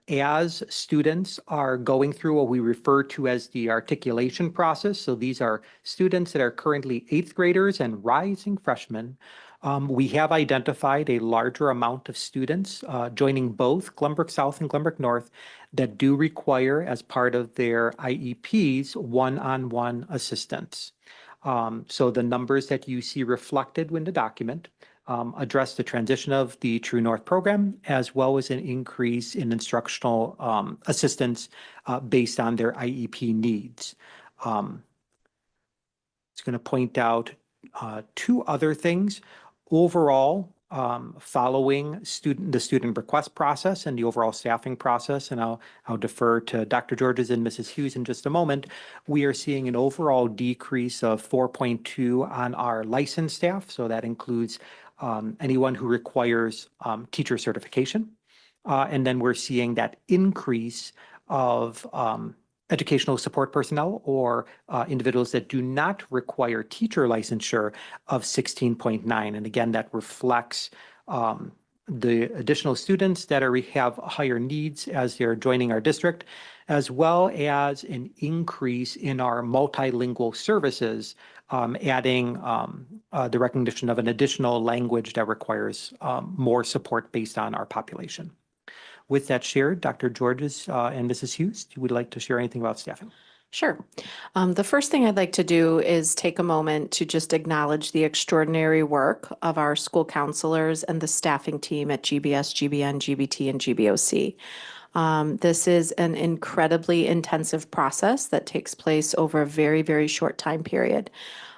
as students are going through what we refer to as the articulation process, so these are students that are currently 8th graders and rising freshmen, we have identified a larger amount of students joining both Glenbrook South and Glenbrook North that do require, as part of their IEPs, one-on-one assistance. So the numbers that you see reflected in the document address the transition of the True North program, as well as an increase in instructional assistance based on their IEP needs. It's going to point out 2 other things. Overall, following the student request process and the overall staffing process, and I'll defer to Dr. Georges and Mrs. Hughes in just a moment, we are seeing an overall decrease of 4.2 on our licensed staff. So that includes anyone who requires teacher certification. And then we're seeing that increase of educational support personnel or individuals that do not require teacher licensure of 16.9. And again, that reflects the additional students that have higher needs as they're joining our district, as well as an increase in our multilingual services, adding the recognition of an additional language that requires more support based on our population. With that shared, Dr. Georges and Mrs. Hughes, would you like to share anything about staffing? Sure. The first thing I'd like to do is take a moment to just acknowledge the extraordinary work of our school counselors and the staffing team at GBS, GBN, GBT, and GBOC. This is an incredibly intensive process that takes place over a very, very short time period.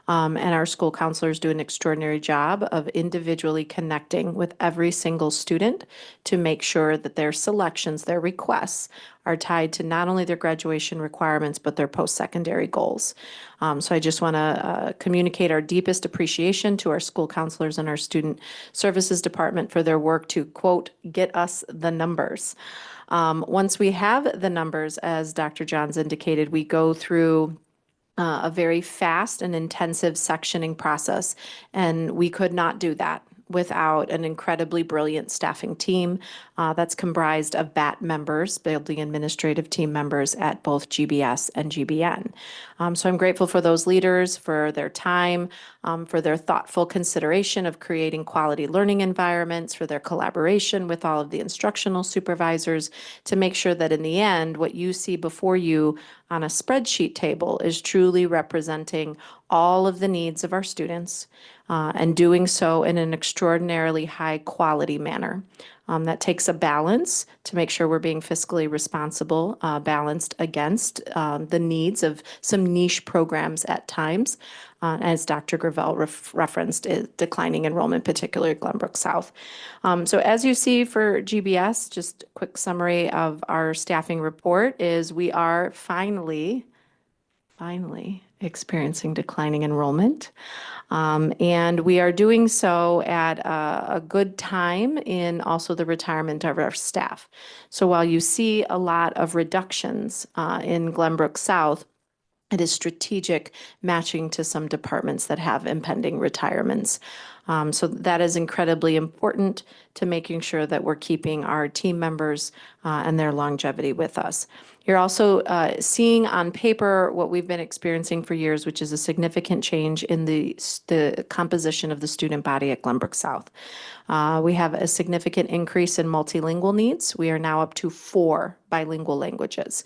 And our school counselors do an extraordinary job of individually connecting with every single student to make sure that their selections, their requests, are tied to not only their graduation requirements, but their post-secondary goals. So I just want to communicate our deepest appreciation to our school counselors and our student services department for their work to, quote, get us the numbers. Once we have the numbers, as Dr. Johns indicated, we go through a very fast and intensive sectioning process, and we could not do that without an incredibly brilliant staffing team that's comprised of BAT members, building administrative team members at both GBS and GBN. So I'm grateful for those leaders, for their time, for their thoughtful consideration of creating quality learning environments, for their collaboration with all of the instructional supervisors to make sure that in the end, what you see before you on a spreadsheet table is truly representing all of the needs of our students and doing so in an extraordinarily high quality manner. That takes a balance to make sure we're being fiscally responsible, balanced against the needs of some niche programs at times. As Dr. Gravel referenced, declining enrollment, particularly at Glenbrook South. So as you see for GBS, just a quick summary of our staffing report is we are finally experiencing declining enrollment. And we are doing so at a good time in also the retirement of our staff. So while you see a lot of reductions in Glenbrook South, it is strategic matching to some departments that have impending retirements. So that is incredibly important to making sure that we're keeping our team members and their longevity with us. You're also seeing on paper what we've been experiencing for years, which is a significant change in the composition of the student body at Glenbrook South. We have a significant increase in multilingual needs. We are now up to 4 bilingual languages.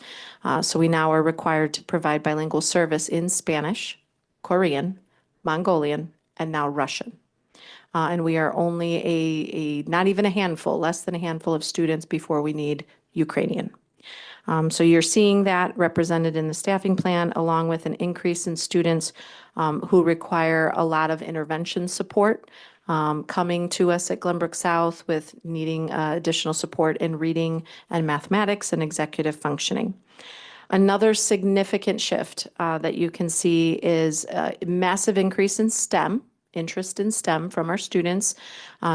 So we now are required to provide bilingual service in Spanish, Korean, Mongolian, and now Russian. And we are only not even a handful, less than a handful of students before we need Ukrainian. So you're seeing that represented in the staffing plan, along with an increase in students who require a lot of intervention support coming to us at Glenbrook South with needing additional support in reading and mathematics and executive functioning. Another significant shift that you can see is a massive increase in STEM. Interest in STEM from our students.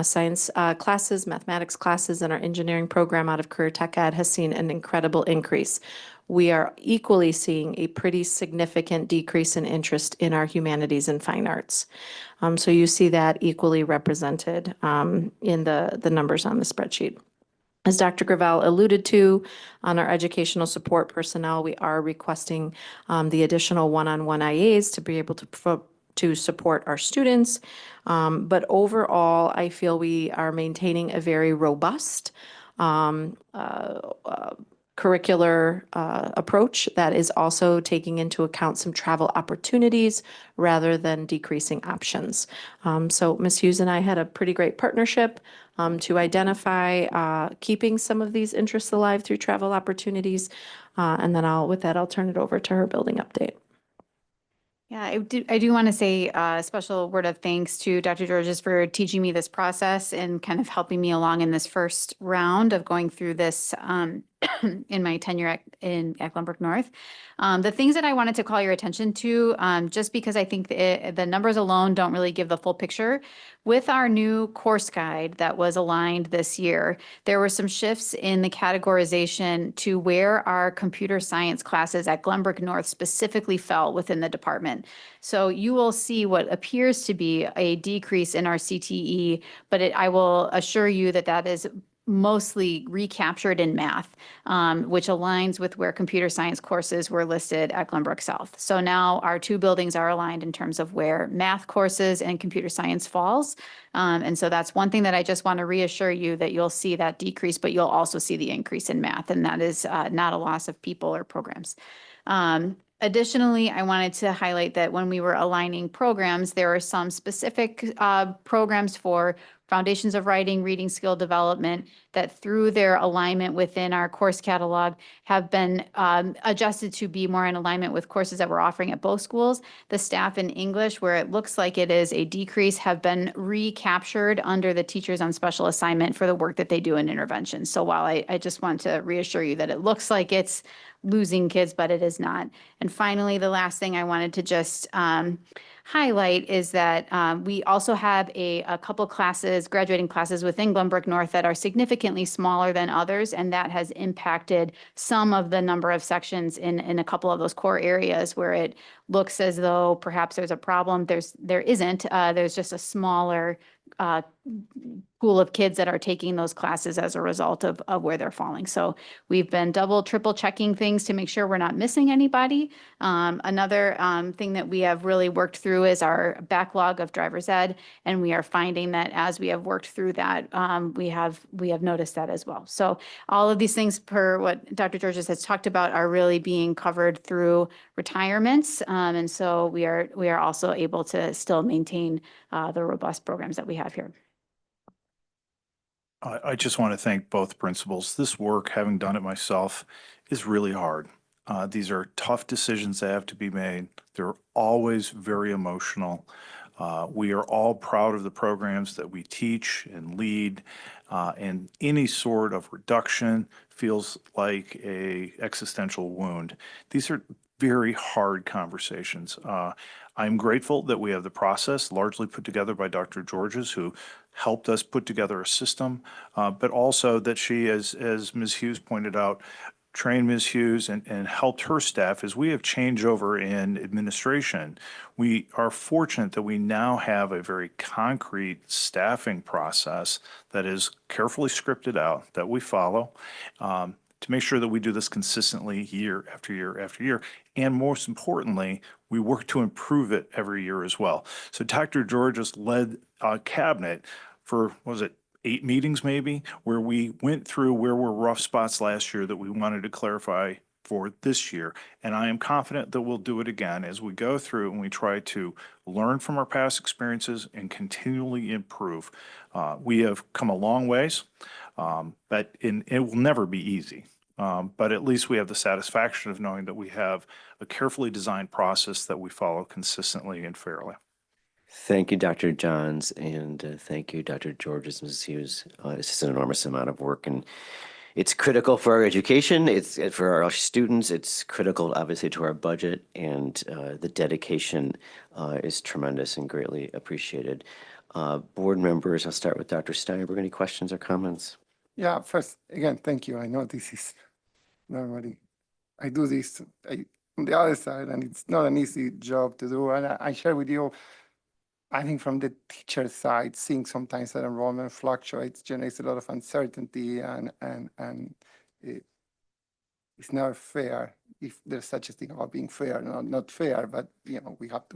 Science classes, mathematics classes, and our engineering program out of Career Tech Ed has seen an incredible increase. We are equally seeing a pretty significant decrease in interest in our humanities and fine arts. So you see that equally represented in the numbers on the spreadsheet. As Dr. Gravel alluded to, on our educational support personnel, we are requesting the additional one-on-one IAs to be able to support our students. But overall, I feel we are maintaining a very robust curricular approach that is also taking into account some travel opportunities rather than decreasing options. So Ms. Hughes and I had a pretty great partnership to identify keeping some of these interests alive through travel opportunities. And then with that, I'll turn it over to her building update. Yeah, I do want to say a special word of thanks to Dr. Georges for teaching me this process and kind of helping me along in this first round of going through this in my tenure at Glenbrook North. The things that I wanted to call your attention to, just because I think the numbers alone don't really give the full picture. With our new course guide that was aligned this year, there were some shifts in the categorization to where our computer science classes at Glenbrook North specifically fell within the department. So you will see what appears to be a decrease in our CTE, but I will assure you that that is mostly recaptured in math, which aligns with where computer science courses were listed at Glenbrook South. So now our 2 buildings are aligned in terms of where math courses and computer science falls. And so that's one thing that I just want to reassure you that you'll see that decrease, but you'll also see the increase in math, and that is not a loss of people or programs. Additionally, I wanted to highlight that when we were aligning programs, there are some specific programs for Foundations of Writing, Reading Skill Development that through their alignment within our course catalog have been adjusted to be more in alignment with courses that we're offering at both schools. The staff in English, where it looks like it is a decrease, have been recaptured under the teachers on special assignment for the work that they do in intervention. So while I just want to reassure you that it looks like it's losing kids, but it is not. And finally, the last thing I wanted to just highlight is that we also have a couple classes, graduating classes within Glenbrook North that are significantly smaller than others, and that has impacted some of the number of sections in a couple of those core areas where it looks as though perhaps there's a problem. There isn't. There's just a smaller pool of kids that are taking those classes as a result of where they're falling. So we've been double, triple checking things to make sure we're not missing anybody. Another thing that we have really worked through is our backlog of driver's ed. And we are finding that as we have worked through that, we have noticed that as well. So all of these things, per what Dr. Georges has talked about, are really being covered through retirements. And so we are also able to still maintain the robust programs that we have here. I just want to thank both principals. This work, having done it myself, is really hard. These are tough decisions that have to be made. They're always very emotional. We are all proud of the programs that we teach and lead, and any sort of reduction feels like a existential wound. These are very hard conversations. I'm grateful that we have the process largely put together by Dr. Georges, who helped us put together a system, but also that she, as Ms. Hughes pointed out, trained Ms. Hughes and helped her staff. As we have changeover in administration, we are fortunate that we now have a very concrete staffing process that is carefully scripted out, that we follow, to make sure that we do this consistently year after year after year. And most importantly, we work to improve it every year as well. So Dr. Georges led a cabinet for, what was it, 8 meetings maybe, where we went through where were rough spots last year that we wanted to clarify for this year. And I am confident that we'll do it again as we go through and we try to learn from our past experiences and continually improve. We have come a long ways, but it will never be easy. But at least we have the satisfaction of knowing that we have a carefully designed process that we follow consistently and fairly. Thank you, Dr. Johns, and thank you, Dr. Georges, Mrs. Hughes. This is an enormous amount of work, and it's critical for our education. It's for our students. It's critical, obviously, to our budget, and the dedication is tremendous and greatly appreciated. Board members, I'll start with Dr. Steinberg. Any questions or comments? Yeah, first, again, thank you. I know this is normally, I do this on the other side, and it's not an easy job to do. And I share with you, I think from the teacher side, seeing sometimes that enrollment fluctuates generates a lot of uncertainty, and it's never fair, if there's such a thing about being fair. Not fair, but we have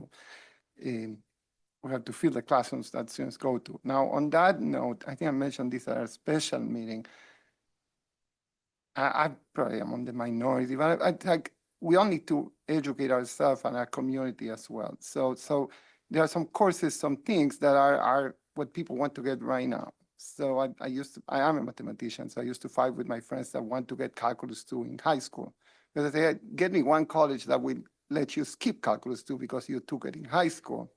to fill the classrooms that students go to. Now, on that note, I think I mentioned this at a special meeting. I probably am on the minority, but I think we all need to educate ourselves and our community as well. So there are some courses, some things that are what people want to get right now. So I am a mathematician, so I used to fight with my friends that want to get calculus 2 in high school. Because they said, get me one college that will let you skip calculus 2 because you took it in high school.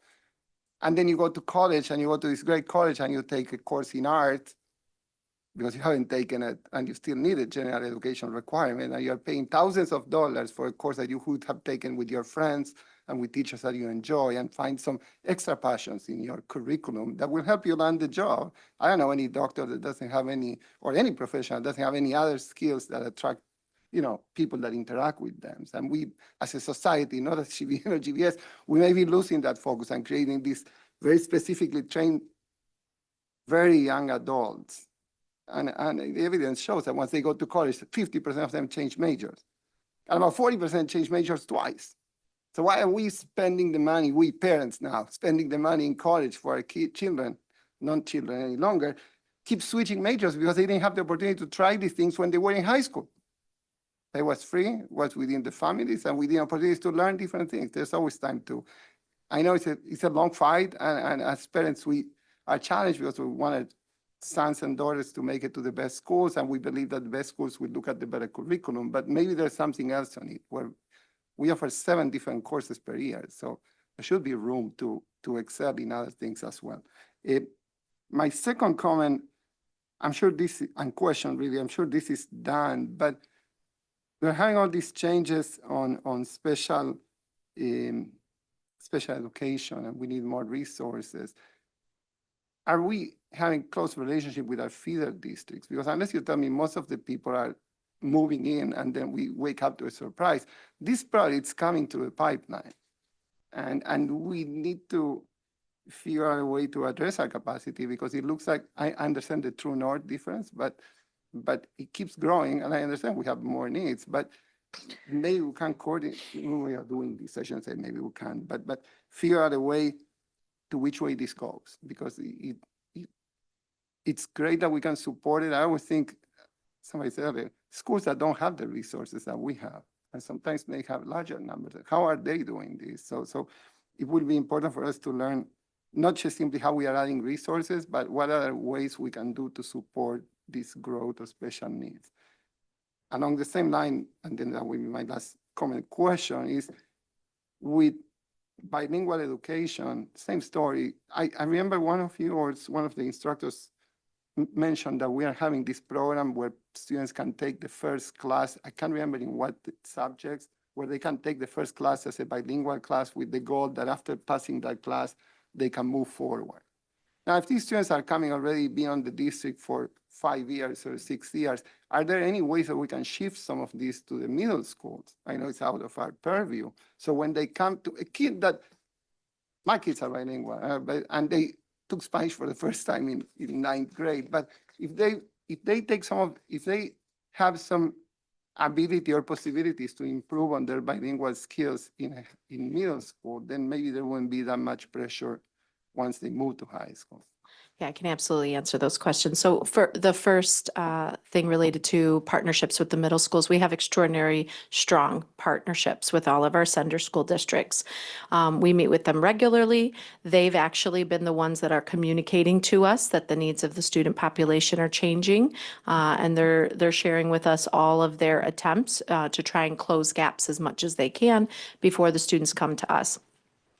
And then you go to college and you go to this great college and you take a course in art because you haven't taken it and you still need a general education requirement, and you're paying thousands of dollars for a course that you would have taken with your friends and with teachers that you enjoy, and find some extra passions in your curriculum that will help you land the job. I don't know any doctor that doesn't have any, or any professional that doesn't have any other skills that attract people that interact with them. And we, as a society, not as CBN or GBS, we may be losing that focus and creating these very specifically trained, very young adults. And the evidence shows that once they go to college, 50% of them change majors. And about 40% change majors twice. So why are we spending the money, we parents now, spending the money in college for our children, not children any longer, keep switching majors because they didn't have the opportunity to try these things when they were in high school. It was free, was within the families, and within opportunities to learn different things. There's always time to. I know it's a long fight, and as parents, we are challenged because we wanted sons and daughters to make it to the best schools, and we believe that the best schools will look at the better curriculum, but maybe there's something else on it, where we offer 7 different courses per year, so there should be room to excel in other things as well. My second comment, I'm sure this, and question really, I'm sure this is done, but we're having all these changes on special education, and we need more resources. Are we having close relationship with our feeder districts? Because unless you tell me most of the people are moving in and then we wake up to a surprise, this project's coming through the pipeline. And we need to figure out a way to address our capacity, because it looks like I understand the true north difference, but it keeps growing, and I understand we have more needs, but maybe we can coordinate. We are doing this, I shouldn't say maybe we can, but figure out a way to which way this goes, because it's great that we can support it. I always think, somebody said earlier, schools that don't have the resources that we have, and sometimes may have larger numbers, how are they doing this? So it would be important for us to learn not just simply how we are adding resources, but what other ways we can do to support this growth of special needs. Along the same line, and then that will be my last comment question, is with bilingual education, same story. I remember one of you or one of the instructors mentioned that we are having this program where students can take the first class, I can't remember in what subjects, where they can take the first class as a bilingual class with the goal that after passing that class, they can move forward. Now, if these students are coming already beyond the district for 5 years or 6 years, are there any ways that we can shift some of these to the middle schools? I know it's out of our purview. So when they come to a kid that, my kids are bilingual, and they took Spanish for the first time in 9th grade, but if they have some ability or possibilities to improve on their bilingual skills in middle school, then maybe there won't be that much pressure once they move to high school. Yeah, I can absolutely answer those questions. So for the first thing related to partnerships with the middle schools, we have extraordinary strong partnerships with all of our sender school districts. We meet with them regularly. They've actually been the ones that are communicating to us that the needs of the student population are changing. And they're sharing with us all of their attempts to try and close gaps as much as they can before the students come to us.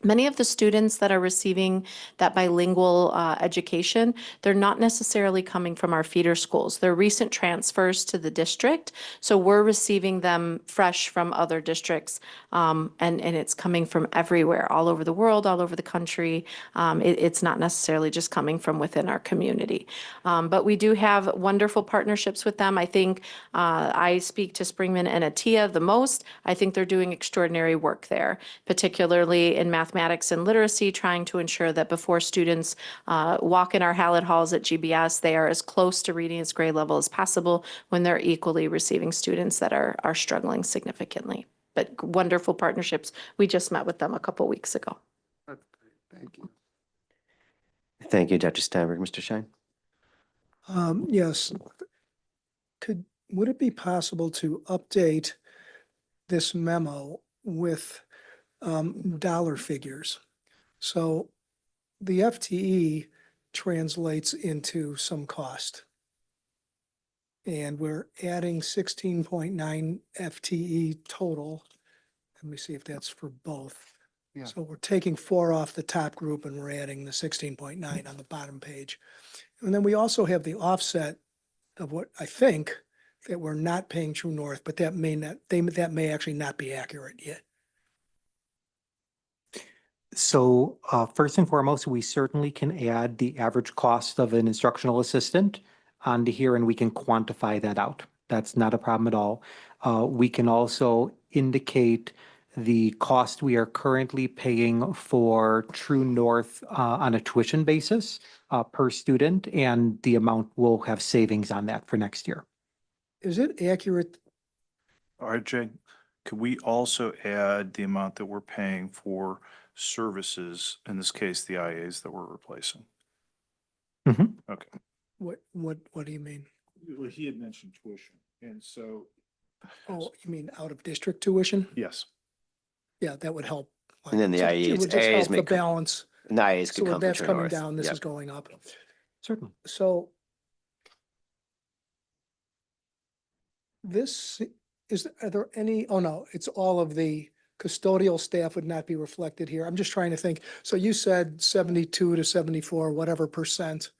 Many of the students that are receiving that bilingual education, they're not necessarily coming from our feeder schools. They're recent transfers to the district. So we're receiving them fresh from other districts. And it's coming from everywhere, all over the world, all over the country. It's not necessarily just coming from within our community. But we do have wonderful partnerships with them. I think I speak to Springman and Atia the most. I think they're doing extraordinary work there, particularly in mathematics and literacy, trying to ensure that before students walk in our Hallett halls at GBS, they are as close to reading as grade level as possible when they're equally receiving students that are struggling significantly. But wonderful partnerships. We just met with them a couple weeks ago. That's great. Thank you. Thank you, Dr. Steinberg. Mr. Schein? Yes. Would it be possible to update this memo with dollar figures? So the FTE translates into some cost. And we're adding 16.9 FTE total. Let me see if that's for both. Yeah. So we're taking 4 off the top group and we're adding the 16.9 on the bottom page. And then we also have the offset of what I think that we're not paying True North, but that may actually not be accurate yet. So first and foremost, we certainly can add the average cost of an instructional assistant onto here and we can quantify that out. That's not a problem at all. We can also indicate the cost we are currently paying for True North on a tuition basis per student, and the amount we'll have savings on that for next year. Is it accurate? RJ, could we also add the amount that we're paying for services, in this case, the IAs that we're replacing? Mhm. Okay. What do you mean? Well, he had mentioned tuition, and so. Oh, you mean out of district tuition? Yes. Yeah, that would help. And then the So it IAs would just help the make- balance. And the IAs So could when come from that's True coming North. down, this Yep. is going up. Certainly. So this are there any, oh no, it's all of the custodial staff would not be reflected here. I'm just trying to think. So you said 72 to 74, whatever percent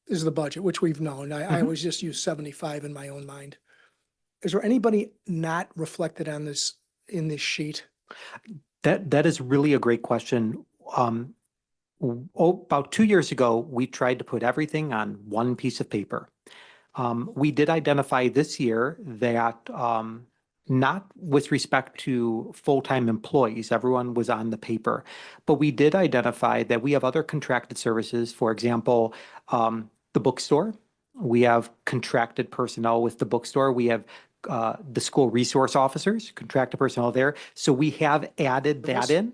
is the budget, which we've known. I always just use 75 in my own mind. Is there anybody not reflected on this in this sheet? That is really a great question. About 2 years ago, we tried to put everything on one piece of paper. We did identify this year that not with respect to full-time employees. Everyone was on the paper. But we did identify that we have other contracted services. For example, the bookstore. We have contracted personnel with the bookstore. We have the school resource officers, contracted personnel there. So we have added that in.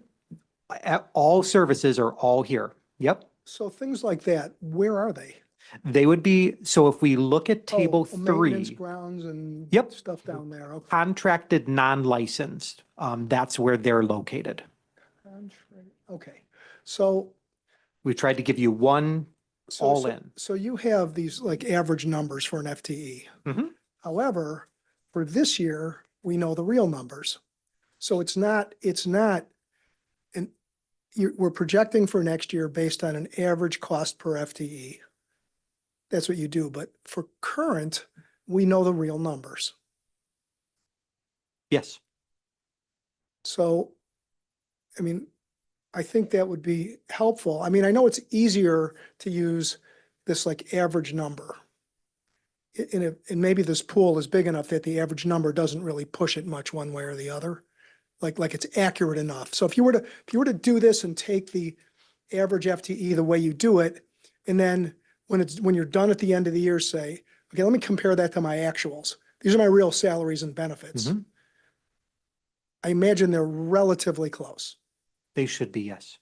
All services are all here. Yep. So things like that, where are they? They would be, so if we look at table Maintenance, 3, grounds and Yep. stuff down there. Okay. contracted, non-licensed, that's where they're located. Okay, so. We tried to give you one so- all so- in. So you have these like average numbers for an FTE. Mhm. However, for this year, we know the real numbers. So it's not, and we're projecting for next year based on an average cost per FTE. That's what you do, but for current, we know the real numbers. Yes. So, I mean, I think that would be helpful. I mean, I know it's easier to use this like average number. And maybe this pool is big enough that the average number doesn't really push it much one way or the other. Like it's accurate enough. So if you were to do this and take the average FTE the way you do it, and then when you're done at the end of the year, say, okay, let me compare that to my actuals. These are my real salaries and benefits. Mhm. I imagine they're relatively close. They should be, yes.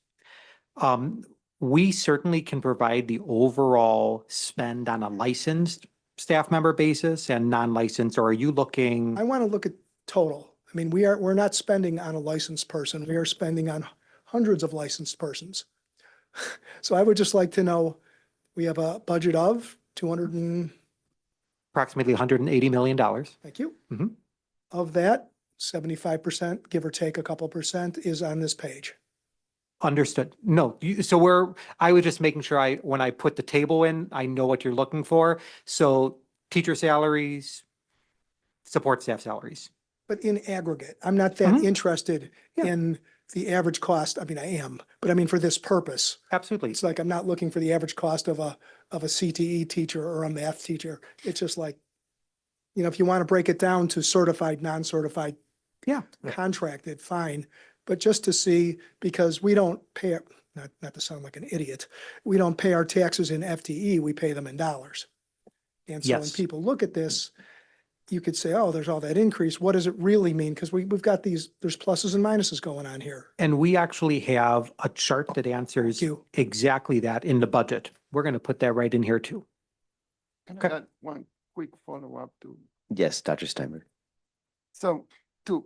We certainly can provide the overall spend on a licensed staff member basis and non-licensed, or are you looking? I want to look at total. I mean, we're not spending on a licensed person. We are spending on hundreds of licensed persons. So I would just like to know, we have a budget of 200 and, Approximately $180 million. thank you. Mhm. Of that, 75%, give or take a couple percent, is on this page. Understood. No, so I was just making sure when I put the table in, I know what you're looking for. So teacher salaries, support staff salaries. But in aggregate, I'm not that interested in the average cost. I mean, I am, but I mean, for this purpose, Absolutely. it's like, I'm not looking for the average cost of a CTE teacher or a math teacher. It's just like, if you want to break it down to certified, non-certified, Yeah. contracted, fine. But just to see, because we don't pay, not to sound like an idiot, we don't pay our taxes in FTE, we pay them in dollars. And so when Yes. people look at this, you could say, oh, there's all that increase. What does it really mean? Because we've got there's pluses and minuses going on here. And we actually have a chart that answers you. exactly that in the budget. We're going to put that right in here too. Can Okay. I add one quick follow-up to, Yes, Dr. Steinberg. so to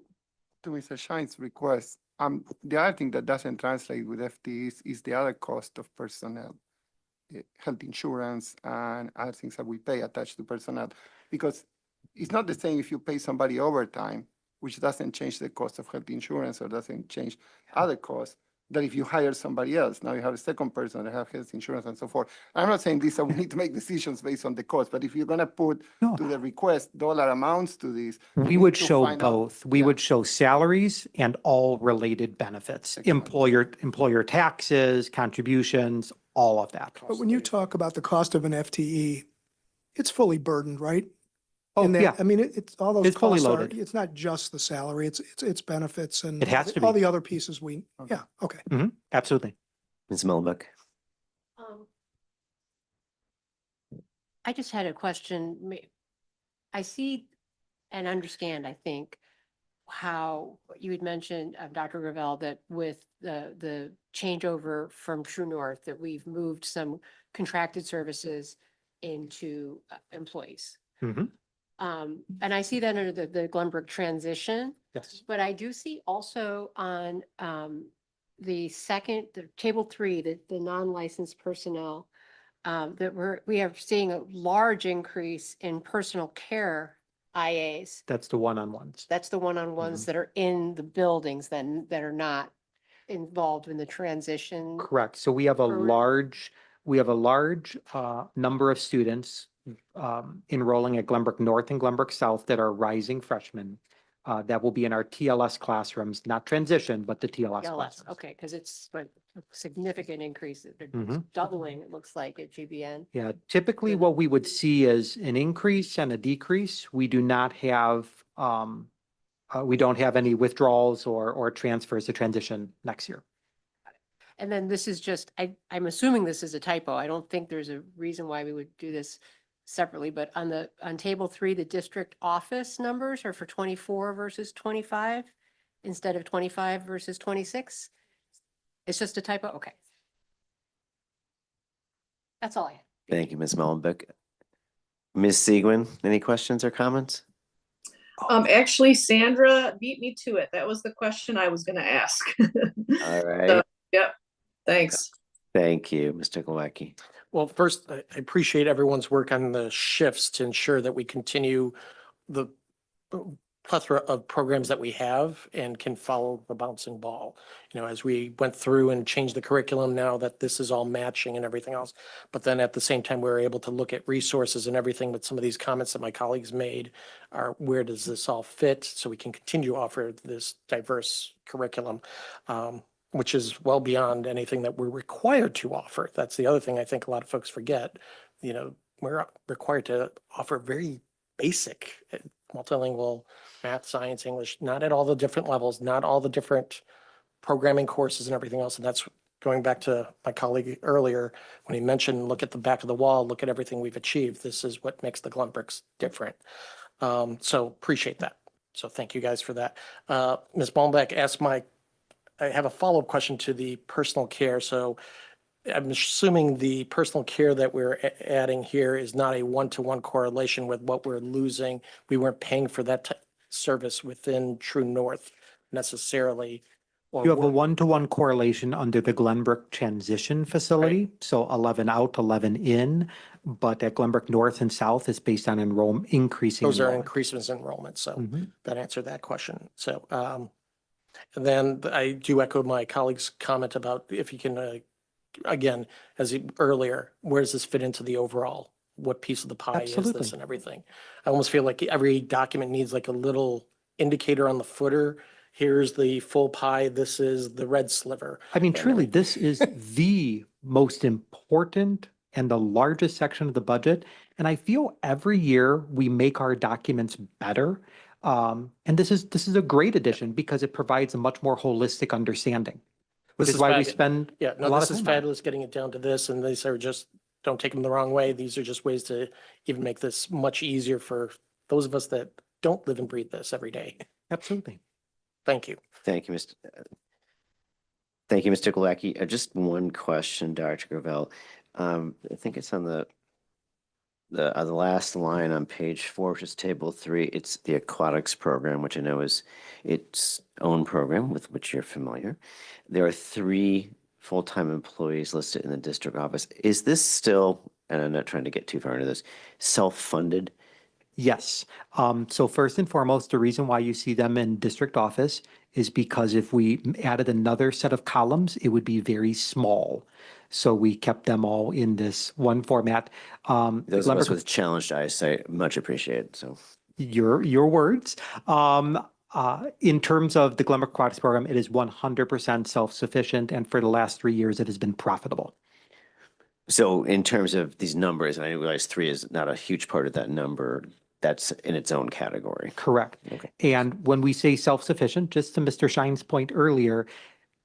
Mr. Shine's request, the other thing that doesn't translate with FTEs is the other cost of personnel, health insurance and other things that we pay attached to personnel. Because it's not the same if you pay somebody overtime, which doesn't change the cost of health insurance or doesn't change other costs, that if you hire somebody else, now you have a second person that have health insurance and so forth. I'm not saying this, that we need to make decisions based on the cost, but if you're gonna put No. to the request dollar amounts to this. We need would to show find out- both. We yeah. would show salaries and all related benefits, Excellent. employer taxes, contributions, all of that. But when you talk about the cost of an FTE, it's fully burdened, right? Oh, In that- yeah. I mean, it's all those It's fully costs are, loaded. it's not just the salary, it's benefits and It has to all be. the other pieces Okay. yeah, okay. Absolutely. Ms. Melbeck. I just had a question. I see and understand, I think, how you had mentioned, Dr. Gravel, that with the changeover from True North, that we've moved some contracted services into employees. Mhm. And I see that under the Glenbrook transition, Yes. but I do see also on the table 3, the non-licensed personnel, that we are seeing a large increase in personal care IAs. That's the one-on-ones. That's the one-on-ones that are in the buildings then that are not involved in the transition. Correct. So we have a program. large number of students enrolling at Glenbrook North and Glenbrook South that are rising freshmen. That will be in our TLS classrooms, not transition, but the TLS LS, classrooms. okay, because it's like a significant increase. They're Mhm. doubling, it looks like, at GBN. Yeah, typically what we would see is an increase and a decrease. We do not have We don't have any withdrawals or transfers to transition next year. And then this is just, I'm assuming this is a typo. I don't think there's a reason why we would do this separately, but on table 3, the district office numbers are for 24 versus 25 instead of 25 versus 26. It's just a typo? Okay. That's all I have. Thank you, Ms. Mullenbeck. Ms. Seguin, any questions or comments? Actually, Sandra beat me to it. That was the question I was gonna ask. All right. So, yep, thanks. Thank you, Mr. Glowacki. Well, first, I appreciate everyone's work on the shifts to ensure that we continue the plethora of programs that we have and can follow the bouncing ball. You know, as we went through and changed the curriculum now that this is all matching and everything else. But then at the same time, we were able to look at resources and everything with some of these comments that my colleagues made are where does this all fit? So we can continue to offer this diverse curriculum, which is well beyond anything that we're required to offer. That's the other thing I think a lot of folks forget. You know, we're required to offer very basic multilingual math, science, English, not at all the different levels, not all the different programming courses and everything else. And that's going back to my colleague earlier when he mentioned, look at the back of the wall, look at everything we've achieved. This is what makes the Glenbrooks different. So appreciate that. So thank you guys for that. Ms. Baumbeck asked I have a follow-up question to the personal care. So I'm assuming the personal care that we're adding here is not a one-to-one correlation with what we're losing. We weren't paying for that service within True North necessarily. Or You have a one-to-one correlation under the Glenbrook Transition Facility, so 11 out, 11 in, but at Glenbrook North and South is based on increasing. those are enrollment. increases in enrollment. So Mhm. that answered that question. So and then I do echo my colleague's comment about if you can, again, earlier, where does this fit into the overall? What piece of the pie is Absolutely. this and everything? I almost feel like every document needs like a little indicator on the footer. Here's the full pie. This is the red sliver. I mean, And truly, this is the most important and the largest section of the budget. And I feel every year we make our documents better. And this is a great addition because it provides a much more holistic understanding, which This is is why we fabulous. spend Yeah, a no, lot this of is time on it. fabulous getting it down to this, and these are just, don't take them the wrong way. These are just ways to even make this much easier for those of us that don't live and breathe this every day. Absolutely. Thank you. Thank you, Mr. Glowacki. Just one question, Dr. Gravel. I think it's on the last line on page 4, which is table 3. It's the aquatics program, which I know is its own program with which you're familiar. There are 3 full-time employees listed in the district office. Is this still, and I'm not trying to get too far into this, self-funded? Yes. So first and foremost, the reason why you see them in district office is because if we added another set of columns, it would be very small. So we kept them all in this one format. Those of us with challenged eyesight, much appreciated. So your words. In terms of the Glenbrook Aquatics Program, it is 100% self-sufficient, and for the last 3 years, it has been profitable. So in terms of these numbers, and I realize 3 is not a huge part of that number, that's in its own category. Correct. Okay. And when we say self-sufficient, just to Mr. Shine's point earlier,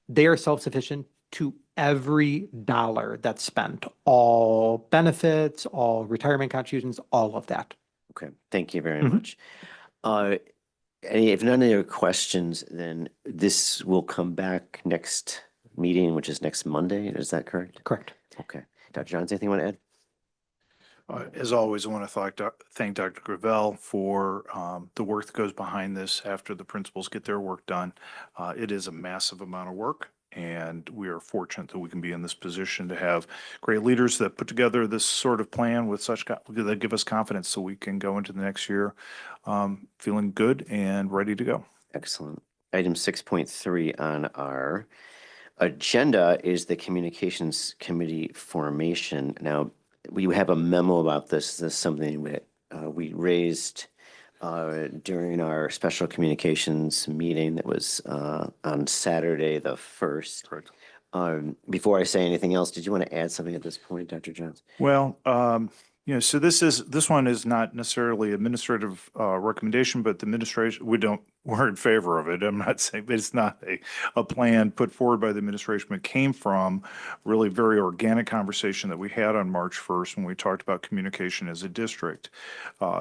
they are self-sufficient to every dollar that's spent, all benefits, all retirement contributions, all of that. Okay, thank you very Mhm. much. If none of your questions, then this will come back next meeting, which is next Monday. Is that correct? Correct. Okay. Dr. Johns, anything you want to add? As always, I want to thank Dr. Gravel for the work that goes behind this after the principals get their work done. It is a massive amount of work, and we are fortunate that we can be in this position to have great leaders that put together this sort of plan with that give us confidence so we can go into the next year feeling good and ready to go. Excellent. Item 6.3 on our agenda is the Communications Committee formation. Now, we have a memo about this. This is something that we raised during our special communications meeting that was on Saturday the 1st. Correct. Before I say anything else, did you want to add something at this point, Dr. Johns? Well, so this one is not necessarily administrative recommendation, but the administration, we don't we're in favor of it. I'm not saying, but it's not a plan put forward by the administration. It came from really very organic conversation that we had on March 1st when we talked about communication as a district.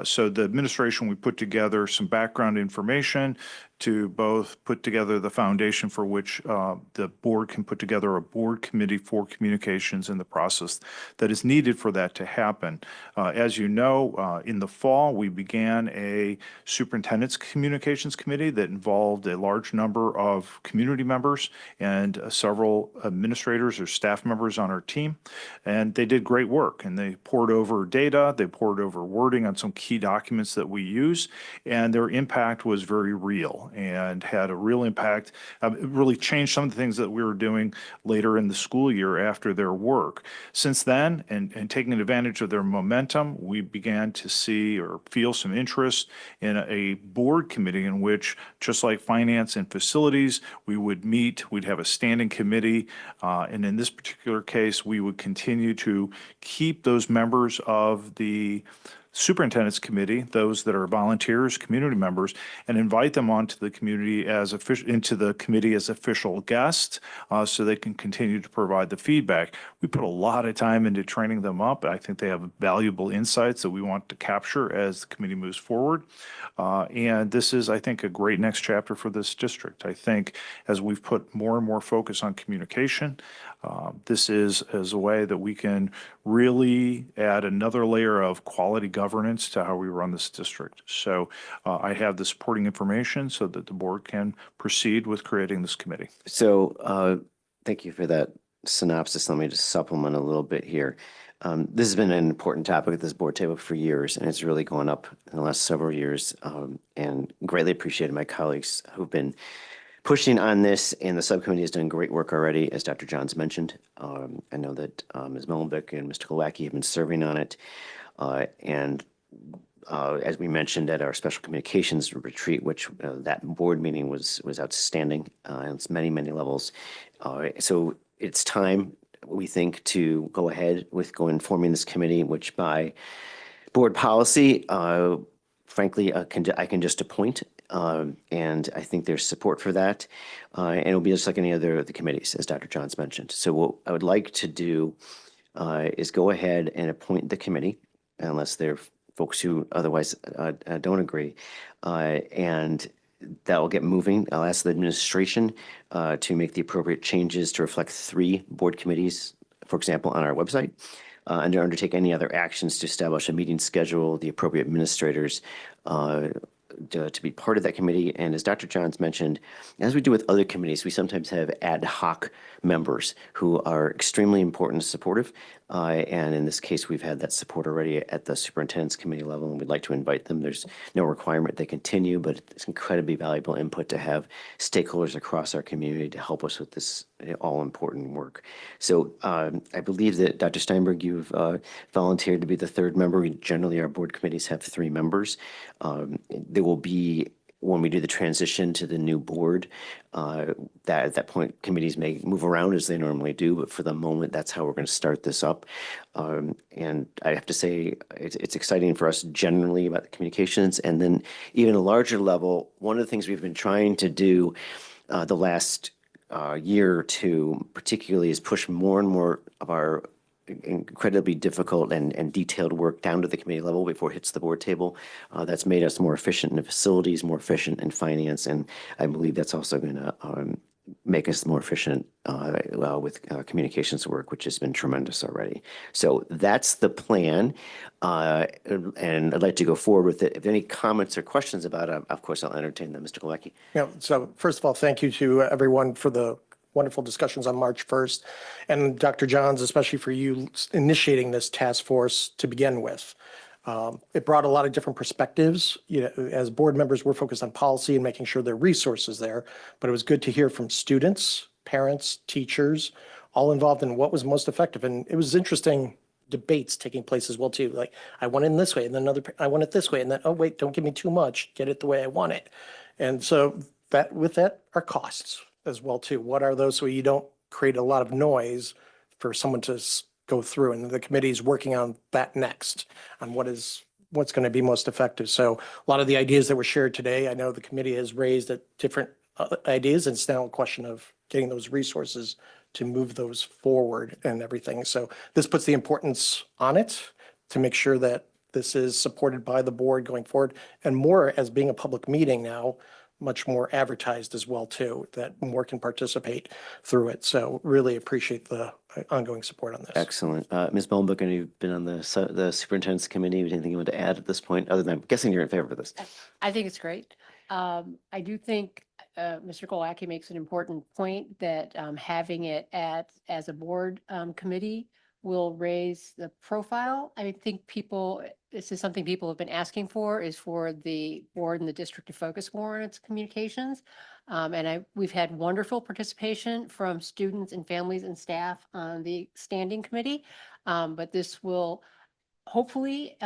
So the administration, we put together some background information to both put together the foundation for which the board can put together a board committee for communications in the process that is needed for that to happen. As you know, in the fall, we began a superintendent's communications committee that involved a large number of community members and several administrators or staff members on our team. And they did great work, and they poured over data, they poured over wording on some key documents that we use, and their impact was very real and had a real impact. It really changed some of the things that we were doing later in the school year after their work. Since then, and taking advantage of their momentum, we began to see or feel some interest in a board committee in which, just like finance and facilities, we would meet, we'd have a standing committee, and in this particular case, we would continue to keep those members of the superintendent's committee, those that are volunteers, community members, and invite them onto the community as into the committee as official guests, so they can continue to provide the feedback. We put a lot of time into training them up. I think they have valuable insights that we want to capture as the committee moves forward. And this is, I think, a great next chapter for this district. I think as we've put more and more focus on communication, this is a way that we can really add another layer of quality governance to how we run this district. So I have the supporting information so that the board can proceed with creating this committee. So thank you for that synopsis. Let me just supplement a little bit here. This has been an important topic at this board table for years, and it's really gone up in the last several years, and greatly appreciated my colleagues who've been pushing on this, and the subcommittee has done great work already, as Dr. Johns mentioned. I know that Ms. Mellenbeck and Mr. Glowacki have been serving on it. And as we mentioned at our special communications retreat, which that board meeting was outstanding on many, many levels. So it's time, we think, to go ahead with forming this committee, which by board policy, frankly, I can just appoint. And I think there's support for that. And it'll be just like any other of the committees, as Dr. Johns mentioned. So what I would like to do is go ahead and appoint the committee, unless there are folks who otherwise don't agree. And that will get moving. I'll ask the administration to make the appropriate changes to reflect 3 board committees, for example, on our website. And to undertake any other actions to establish a meeting schedule, the appropriate administrators to be part of that committee. And as Dr. Johns mentioned, as we do with other committees, we sometimes have ad hoc members who are extremely important and supportive. And in this case, we've had that support already at the superintendent's committee level, and we'd like to invite them. There's no requirement they continue, but it's incredibly valuable input to have stakeholders across our community to help us with this all important work. So I believe that Dr. Steinberg, you've volunteered to be the 3rd member. Generally, our board committees have 3 members. There will be, when we do the transition to the new board, that at that point, committees may move around as they normally do, but for the moment, that's how we're going to start this up. And I have to say, it's exciting for us generally about the communications. And then even a larger level, one of the things we've been trying to do the last year or two, particularly, is push more and more of our incredibly difficult and detailed work down to the committee level before it hits the board table. That's made us more efficient in the facilities, more efficient in finance, and I believe that's also going to make us more efficient with communications work, which has been tremendous already. So that's the plan, and I'd like to go forward with it. If any comments or questions about it, of course, I'll entertain them. Mr. Glowacki. Yeah, so first of all, thank you to everyone for the wonderful discussions on March 1st. And Dr. Johns, especially for you initiating this task force to begin with. It brought a lot of different perspectives. You know, as board members, we're focused on policy and making sure there are resources there, but it was good to hear from students, parents, teachers, all involved in what was most effective. And it was interesting debates taking place as well too. Like, I want it in this way, and then I want it this way, and then, oh wait, don't give me too much, get it the way I want it. And so that with that are costs as well too. What are those, so you don't create a lot of noise for someone to go through, and the committee is working on that next, on what is what's going to be most effective. So a lot of the ideas that were shared today, I know the committee has raised different ideas, and it's now a question of getting those resources to move those forward and everything. So this puts the importance on it to make sure that this is supported by the board going forward, and more as being a public meeting now, much more advertised as well too, that more can participate through it. So really appreciate the ongoing support on this. Excellent. Ms. Bolenbook, you've been on the superintendent's committee. Anything you want to add at this point, other than I'm guessing you're in favor of this? I think it's great. I do think Mr. Golaki makes an important point that having it as a board committee will raise the profile. I think this is something people have been asking for, is for the board and the district to focus more on its communications. We've had wonderful participation from students and families and staff on the standing committee. But this will hopefully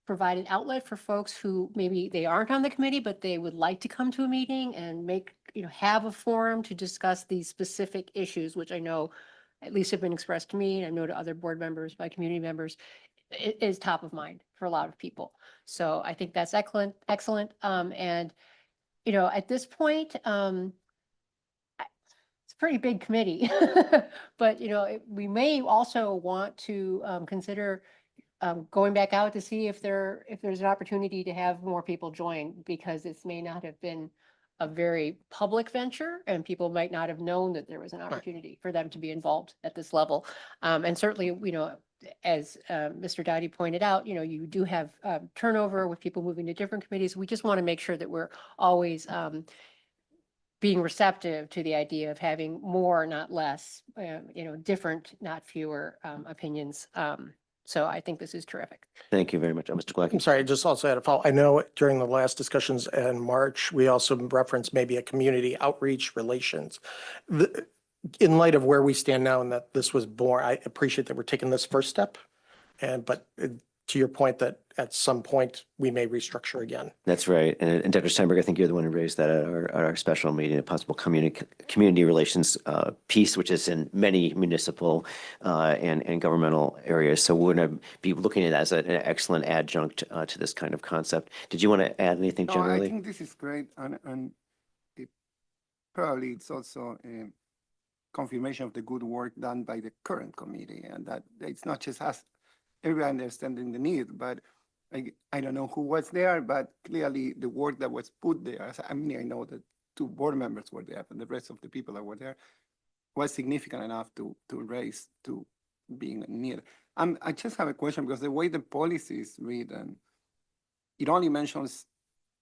provide an outlet for folks who maybe they aren't on the committee, but they would like to come to a meeting and have a forum to discuss these specific issues, which I know at least have been expressed to me, and I know to other board members, by community members, it is top of mind for a lot of people. So I think that's excellent. And, at this point, it's a pretty big committee, but, we may also want to consider going back out to see if there's an opportunity to have more people join, because this may not have been a very public venture, and people might not have known that there was an opportunity for them to be involved at this level. And certainly, as Mr. Dowdy pointed out, you do have turnover with people moving to different committees. We just want to make sure that we're always being receptive to the idea of having more, not less, different, not fewer opinions. So I think this is terrific. Thank you very much. Mr. Golaki. I'm sorry, I just also had a follow. I know during the last discussions in March, we also referenced maybe a community outreach relations. In light of where we stand now and that this was born, I appreciate that we're taking this first step. But to your point that at some point we may restructure again. That's right. And Dr. Steinberg, I think you're the one who raised that at our special meeting, a possible community relations piece, which is in many municipal and governmental areas. So we're going to be looking at it as an excellent adjunct to this kind of concept. Did you want to add anything No, generally? I think this is great. And it's also a confirmation of the good work done by the current committee, and that it's not just us. Everybody understanding the need, but I don't know who was there, but clearly the work that was put there, I know that 2 board members were there, but the rest of the people that were there was significant enough to raise to being a need. I just have a question, because the way the policy is written, it only mentions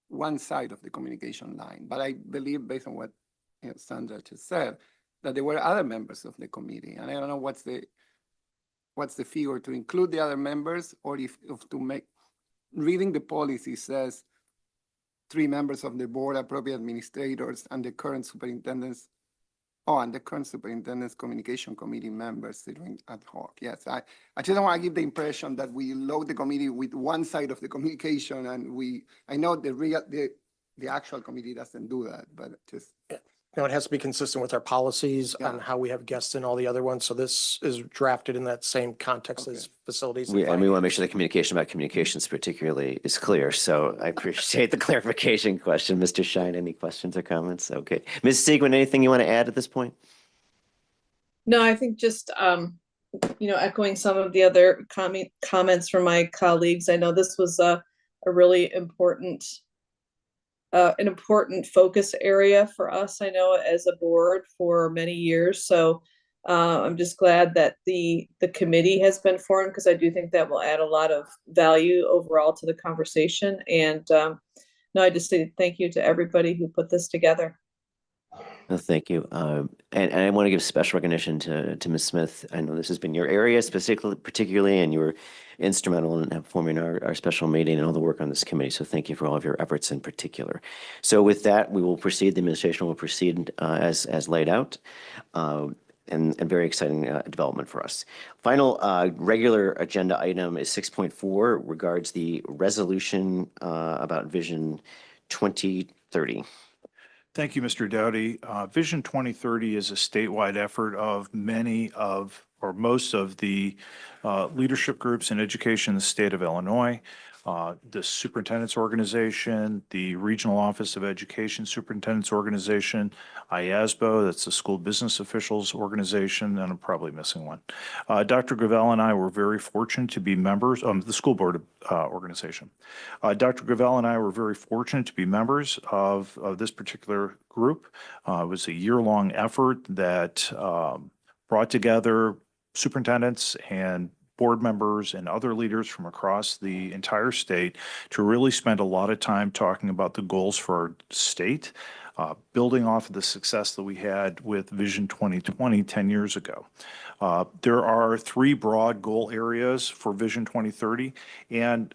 one side of the communication line, but I believe, based on what Sandra just said, that there were other members of the committee, and I don't know what's the figure to include the other members, or if to make, reading the policy says 3 members of the board, appropriate administrators, and the current superintendent's, and the current superintendent's communication committee members sitting ad hoc. Yes, I just don't want to give the impression that we load the committee with one side of the communication, and I know the actual committee doesn't do that, but just. Yeah. No, it has to be consistent with our policies on how we have guests and all the other ones. So this is drafted in that same context as facilities. And we want to make sure the communication about communications particularly is clear. So I appreciate the clarification question. Mr. Shine, any questions or comments? Okay. Ms. Siegwin, anything you want to add at this point? No, I think just, echoing some of the other comments from my colleagues. I know this was a really important an important focus area for us, I know, as a board for many years. So I'm just glad that the committee has been formed, because I do think that will add a lot of value overall to the conversation. And I just say thank you to everybody who put this together. No, thank you. And I want to give special recognition to Ms. Smith. I know this has been your area particularly, and you were instrumental in forming our special meeting and all the work on this committee. So thank you for all of your efforts in particular. So with that, we will proceed. The administration will proceed as laid out. And very exciting development for us. Final regular agenda item is 6.4, regards the resolution about Vision 2030. Thank you, Mr. Dowdy. Vision 2030 is a statewide effort of most of the leadership groups in education in the state of Illinois. the Superintendent's Organization, the Regional Office of Education Superintendent's Organization, IASBO, that's the School Business Officials Organization, and I'm probably missing one. Dr. Gravel and I were very fortunate to be members of the School Board Organization. Dr. Gravel and I were very fortunate to be members of this particular group. It was a year-long effort that brought together superintendents and board members and other leaders from across the entire state to really spend a lot of time talking about the goals for our state, building off of the success that we had with Vision 2020 10 years ago. There are 3 broad goal areas for Vision 2030, and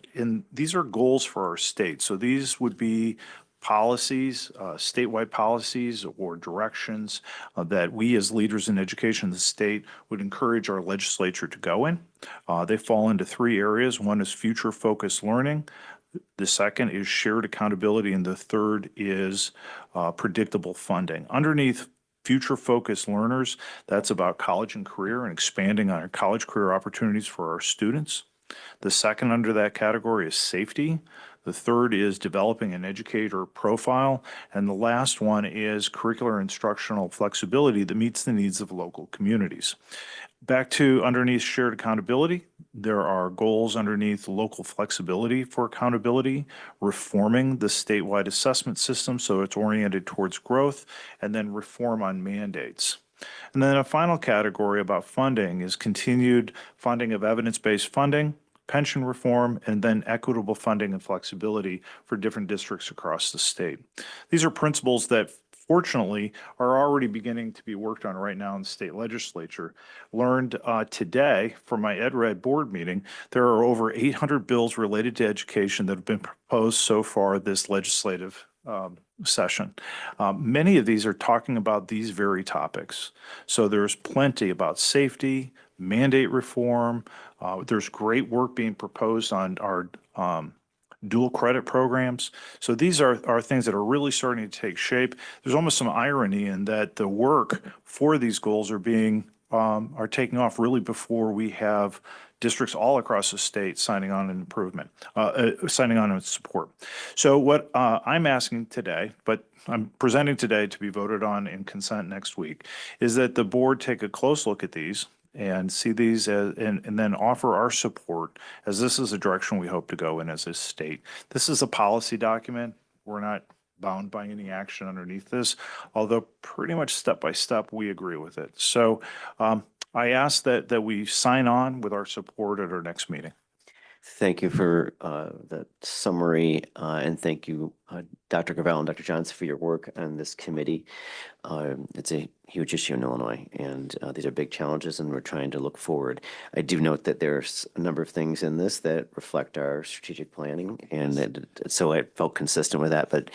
these are goals for our state. So these would be policies, statewide policies or directions that we as leaders in education in the state would encourage our legislature to go in. They fall into 3 areas. One is future-focused learning. The second is shared accountability, and the third is predictable funding. Underneath future-focused learners, that's about college and career and expanding on our college career opportunities for our students. The second under that category is safety. The third is developing an educator profile. And the last one is curricular instructional flexibility that meets the needs of local communities. Back to underneath shared accountability, there are goals underneath local flexibility for accountability, reforming the statewide assessment system so it's oriented towards growth, and then reform on mandates. And then a final category about funding is continued funding of evidence-based funding, pension reform, and then equitable funding and flexibility for different districts across the state. These are principles that fortunately are already beginning to be worked on right now in the state legislature. Learned today from my EdRed board meeting, there are over 800 bills related to education that have been proposed so far this legislative session. Many of these are talking about these very topics. So there's plenty about safety, mandate reform. There's great work being proposed on our dual credit programs. So these are things that are really starting to take shape. There's almost some irony in that the work for these goals are taking off really before we have districts all across the state signing on an improvement, signing on in support. So what I'm asking today, but I'm presenting today to be voted on in consent next week, is that the board take a close look at these and see these and then offer our support, as this is a direction we hope to go in as a state. This is a policy document. We're not bound by any action underneath this, although pretty much step by step we agree with it. So I ask that we sign on with our support at our next meeting. Thank you for the summary, and thank you, Dr. Gravel and Dr. Johnson, for your work on this committee. It's a huge issue in Illinois, and these are big challenges, and we're trying to look forward. I do note that there's a number of things in this that reflect our strategic planning, and so I felt consistent with that. But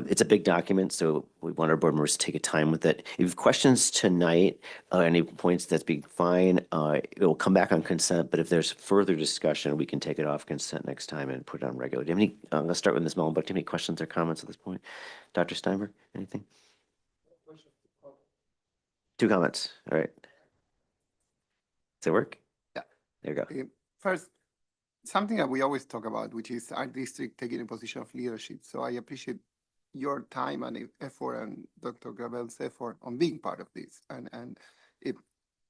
it's a big document, so we want our board members to take a time with it. If you have questions tonight, any points, that's be fine. It will come back on consent, but if there's further discussion, we can take it off consent next time and put it on regular. Do you have any? Let's start with Ms. Mullenbuck. Do you have any questions or comments at this point? Dr. Steinberg, anything? 2 comments. All right. Does it work? Yeah. There you go. First, something that we always talk about, which is our district taking a position of leadership. So I appreciate your time and effort and Dr. Gravel's effort on being part of this. And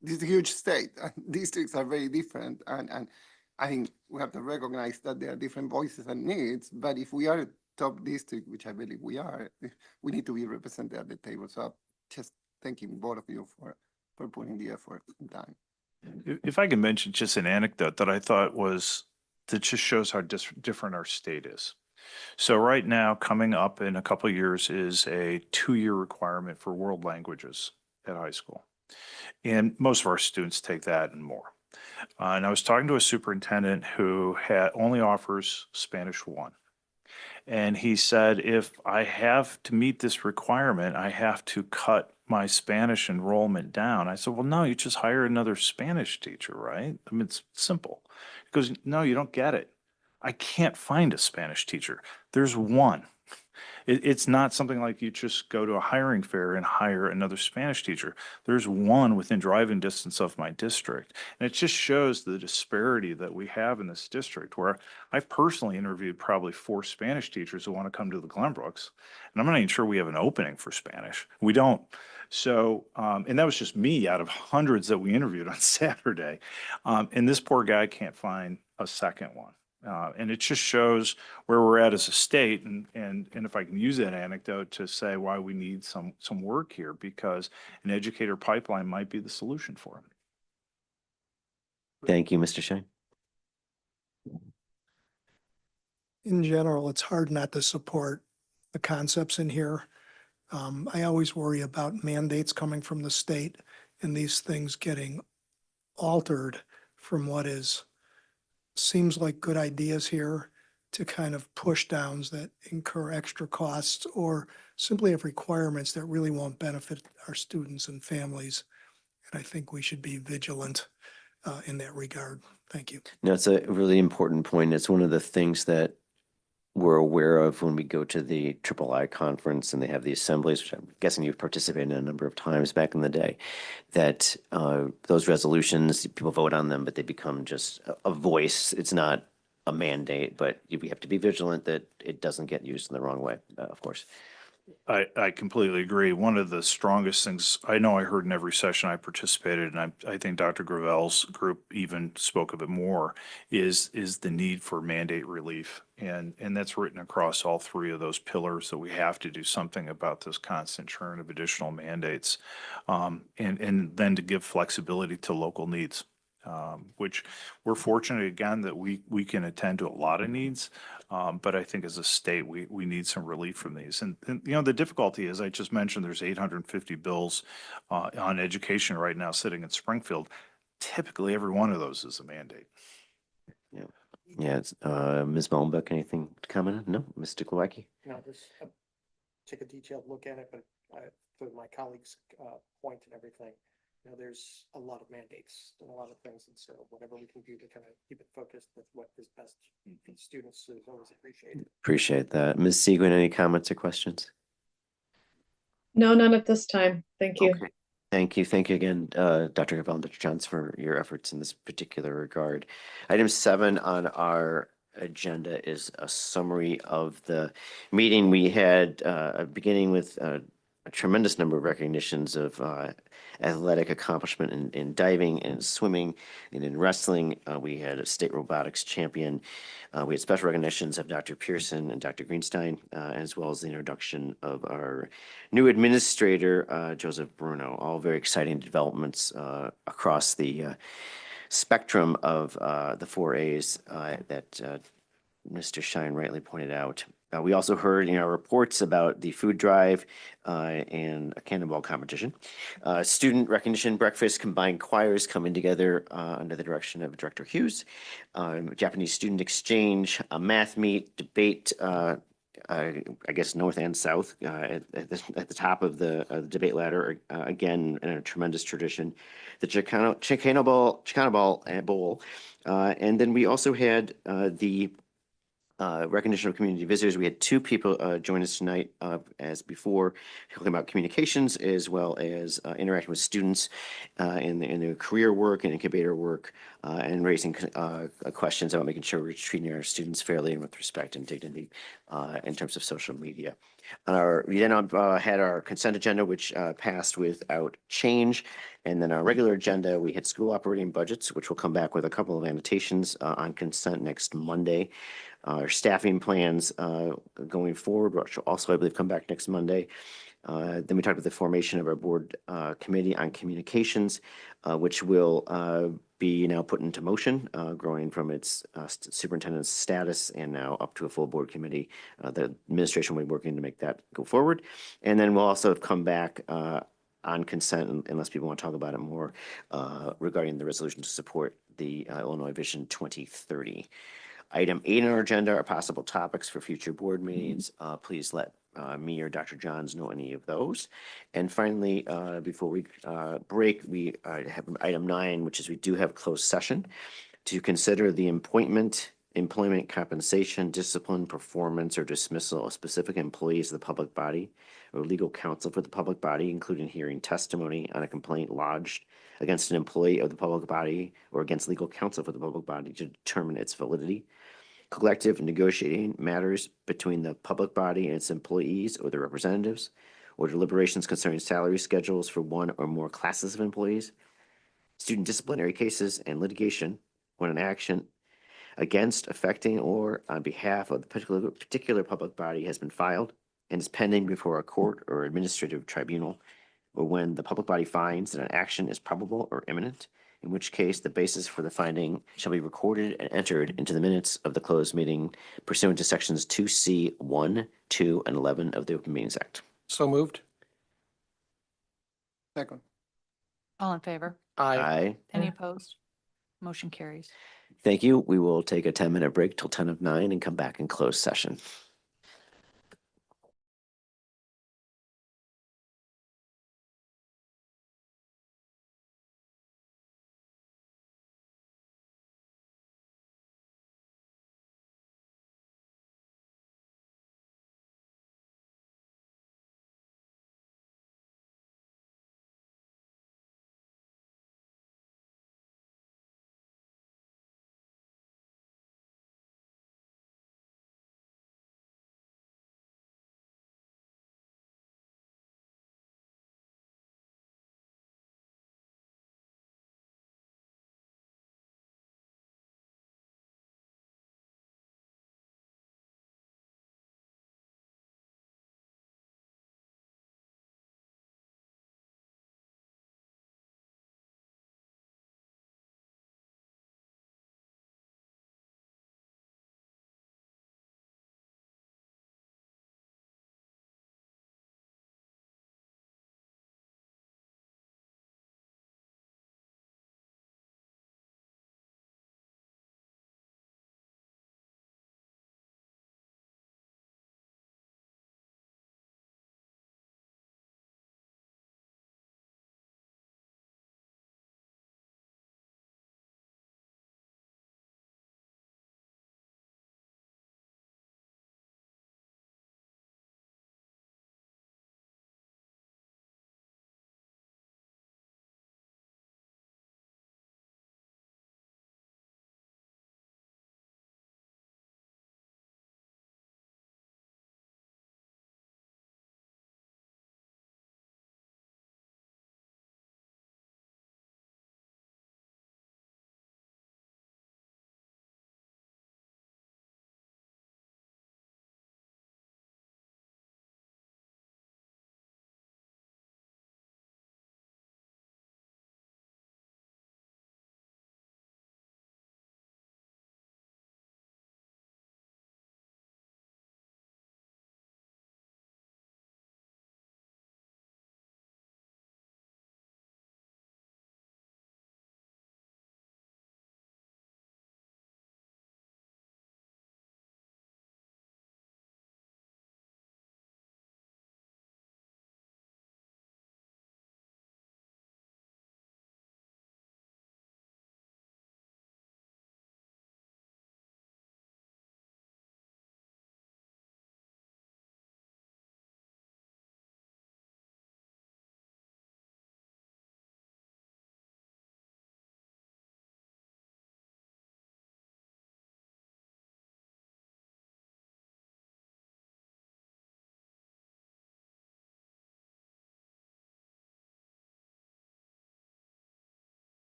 this is a huge state, and districts are very different. And I think we have to recognize that there are different voices and needs. But if we are a top district, which I believe we are, we need to be represented at the table. So just thanking both of you for putting the effort and time. If I can mention just an anecdote that I thought that just shows how different our state is. So right now, coming up in a couple of years is a 2-year requirement for world languages at high school. And most of our students take that and more. And I was talking to a superintendent who only offers Spanish 1. And he said, if I have to meet this requirement, I have to cut my Spanish enrollment down. I said, well, no, you just hire another Spanish teacher, right? I mean, it's simple. He goes, no, you don't get it. I can't find a Spanish teacher. There's one. It's not something like you just go to a hiring fair and hire another Spanish teacher. There's one within driving distance of my district. And it just shows the disparity that we have in this district, where I've personally interviewed probably 4 Spanish teachers who want to come to the Glenbrooks. And I'm not even sure we have an opening for Spanish. We don't. So, and that was just me out of hundreds that we interviewed on Saturday. And this poor guy can't find a second one. And it just shows where we're at as a state. And if I can use that anecdote to say why we need some work here, because an educator pipeline might be the solution for him. Thank you, Mr. Shine. In general, it's hard not to support the concepts in here. I always worry about mandates coming from the state and these things getting altered from what seems like good ideas here to kind of push downs that incur extra costs or simply have requirements that really won't benefit our students and families. And I think we should be vigilant in that regard. Thank you. No, it's a really important point. It's one of the things that we're aware of when we go to the III conference and they have the assemblies, which I'm guessing you've participated in a number of times back in the day, that those resolutions, people vote on them, but they become just a voice. It's not a mandate, but we have to be vigilant that it doesn't get used in the wrong way, of course. I completely agree. One of the strongest things I know I heard in every session I participated, and I think Dr. Gravel's group even spoke of it more, is the need for mandate relief. And that's written across all 3 of those pillars, that we have to do something about this constant churn of additional mandates. And then to give flexibility to local needs. Which we're fortunate again that we can attend to a lot of needs. But I think as a state, we need some relief from these. And you know, the difficulty is, I just mentioned there's 850 bills on education right now sitting in Springfield. Typically, every one of those is a mandate. Yeah. Yeah. It's, Ms. Mullenbeck, anything to comment on? No, Mr. Glowacki? No, just take a detailed look at it, but for my colleagues' point and everything, you know, there's a lot of mandates and a lot of things, and so whatever we can do to kind of keep it focused with what is best for the students is always appreciated. Appreciate that. Ms. Seguin, any comments or questions? No, none at this time. Thank you. Okay. Thank you. Thank you again, Dr. Gravel and Dr. Johns, for your efforts in this particular regard. Item 7 on our agenda is a summary of the meeting. We had beginning with a tremendous number of recognitions of athletic accomplishment in diving and swimming and in wrestling. We had a state robotics champion. We had special recognitions of Dr. Pearson and Dr. Greenstein, as well as the introduction of our new administrator, Joseph Bruno. All very exciting developments across the spectrum of the 4 A's that Mr. Shine rightly pointed out. We also heard in our reports about the food drive and a cannonball competition. Student recognition breakfast, combined choirs coming together under the direction of Director Hughes. Japanese student exchange, a math meet, debate, I guess north and south at the top of the debate ladder, again in a tremendous tradition. The Chicano Bowl, and then we also had the recognition of community visitors. We had 2 people join us tonight, as before, talking about communications as well as interacting with students in their career work and incubator work, and raising questions about making sure we're treating our students fairly and with respect and dignity in terms of social media. We then had our consent agenda, which passed without change. And then our regular agenda, we had school operating budgets, which will come back with a couple of annotations on consent next Monday. Our staffing plans going forward, which will also, I believe, come back next Monday. Then we talked about the formation of our board committee on communications, which will be now put into motion, growing from its superintendent's status and now up to a full board committee. The administration will be working to make that go forward. And then we'll also come back on consent, unless people want to talk about it more, regarding the resolution to support the Illinois Vision 2030. Item 8 on our agenda are possible topics for future board meetings. Please let me or Dr. Johns know any of those. And finally, before we break, we have item 9, which is we do have closed session to consider the appointment employment compensation, discipline, performance, or dismissal of specific employees of the public body or legal counsel for the public body, including hearing testimony on a complaint lodged against an employee of the public body or against legal counsel for the public body to determine its validity. Collective negotiating matters between the public body and its employees or their representatives, or deliberations concerning salary schedules for one or more classes of employees. Student disciplinary cases and litigation when an action against, affecting, or on behalf of the particular public body has been filed and is pending before a court or administrative tribunal, or when the public body finds that an action is probable or imminent, in which case the basis for the finding shall be recorded and entered into the minutes of the closed meeting pursuant to sections 2C, 1, 2, and 11 of the Open Meetings Act. So moved. Second. All in favor? Aye. Aye. Any opposed? Motion carries. Thank you. We will take a 10-minute break till 10 of 9 and come back in closed session.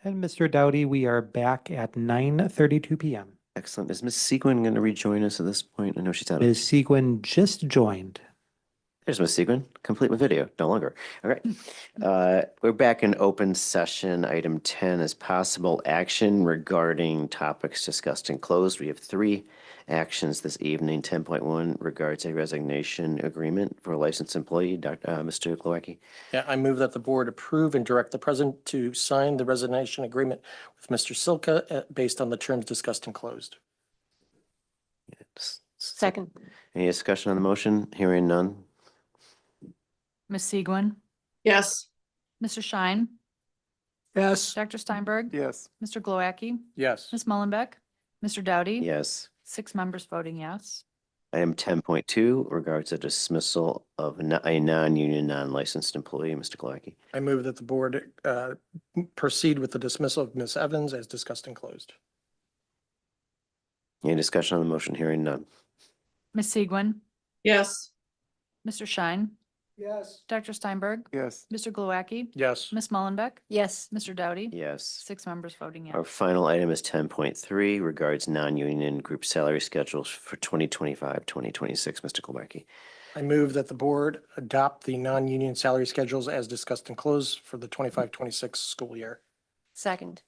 And Mr. Doughty, we are back at 9:32 p.m. Excellent. Is Ms. Segwin going to rejoin us at this point? I know she's out of. Ms. Segwin just joined. There's Ms. Segwin, complete with video, no longer. All right. We're back in open session. Item 10 is possible action regarding topics discussed in closed. We have 3 actions this evening. 10.1 regards a resignation agreement for a licensed employee, Mr. Glowacki. Yeah, I move that the board approve and direct the president to sign the resignation agreement with Mr. Silka based on the terms discussed and closed. Second. Any discussion on the motion? Hearing none. Ms. Segwin, Yes. Mr. Schein, Yes. Dr. Steinberg, Yes. Mr. Glowacki, Yes. Ms. Mullenbeck, Mr. Doughty. Yes. 6 members voting yes. Item 10.2 regards a dismissal of a non-union, non-licensed employee, Mr. Glowacki. I move that the board proceed with the dismissal of Ms. Evans as discussed and closed. Any discussion on the motion? Hearing none. Ms. Segwin, Yes. Mr. Schein, Yes. Dr. Steinberg, Yes. Mr. Glowacki, Yes. Ms. Mullenbeck, Yes. Mr. Doughty. Yes. 6 members voting Our yes. final item is 10.3 regards non-union group salary schedules for 2025, 2026. Mr. Glowacki. I move that the board adopt the non-union salary schedules as discussed and closed for the 25-26 school year. Second.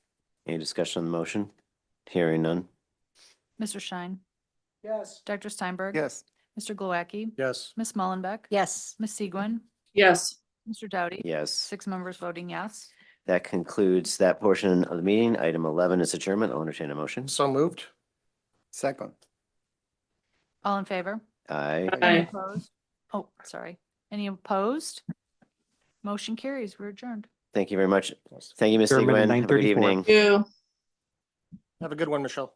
Any discussion on the motion? Hearing none. Mr. Schein, Yes. Dr. Steinberg. Yes. Mr. Glowacki, Yes. Ms. Mullenbeck, Yes. Ms. Segwin, Yes. Mr. Doughty. Yes. 6 members voting yes. That concludes that portion of the meeting. Item 11 is adjournment. I'll entertain a motion. So moved. Second. All in favor? Aye. Any Aye. opposed? Oh, sorry. Any opposed? Motion carries. We're adjourned. Thank you very much. Thank you, Ms. Adjournment at Segwin. Have a good 9:34. evening. You. Have a good one, Michelle.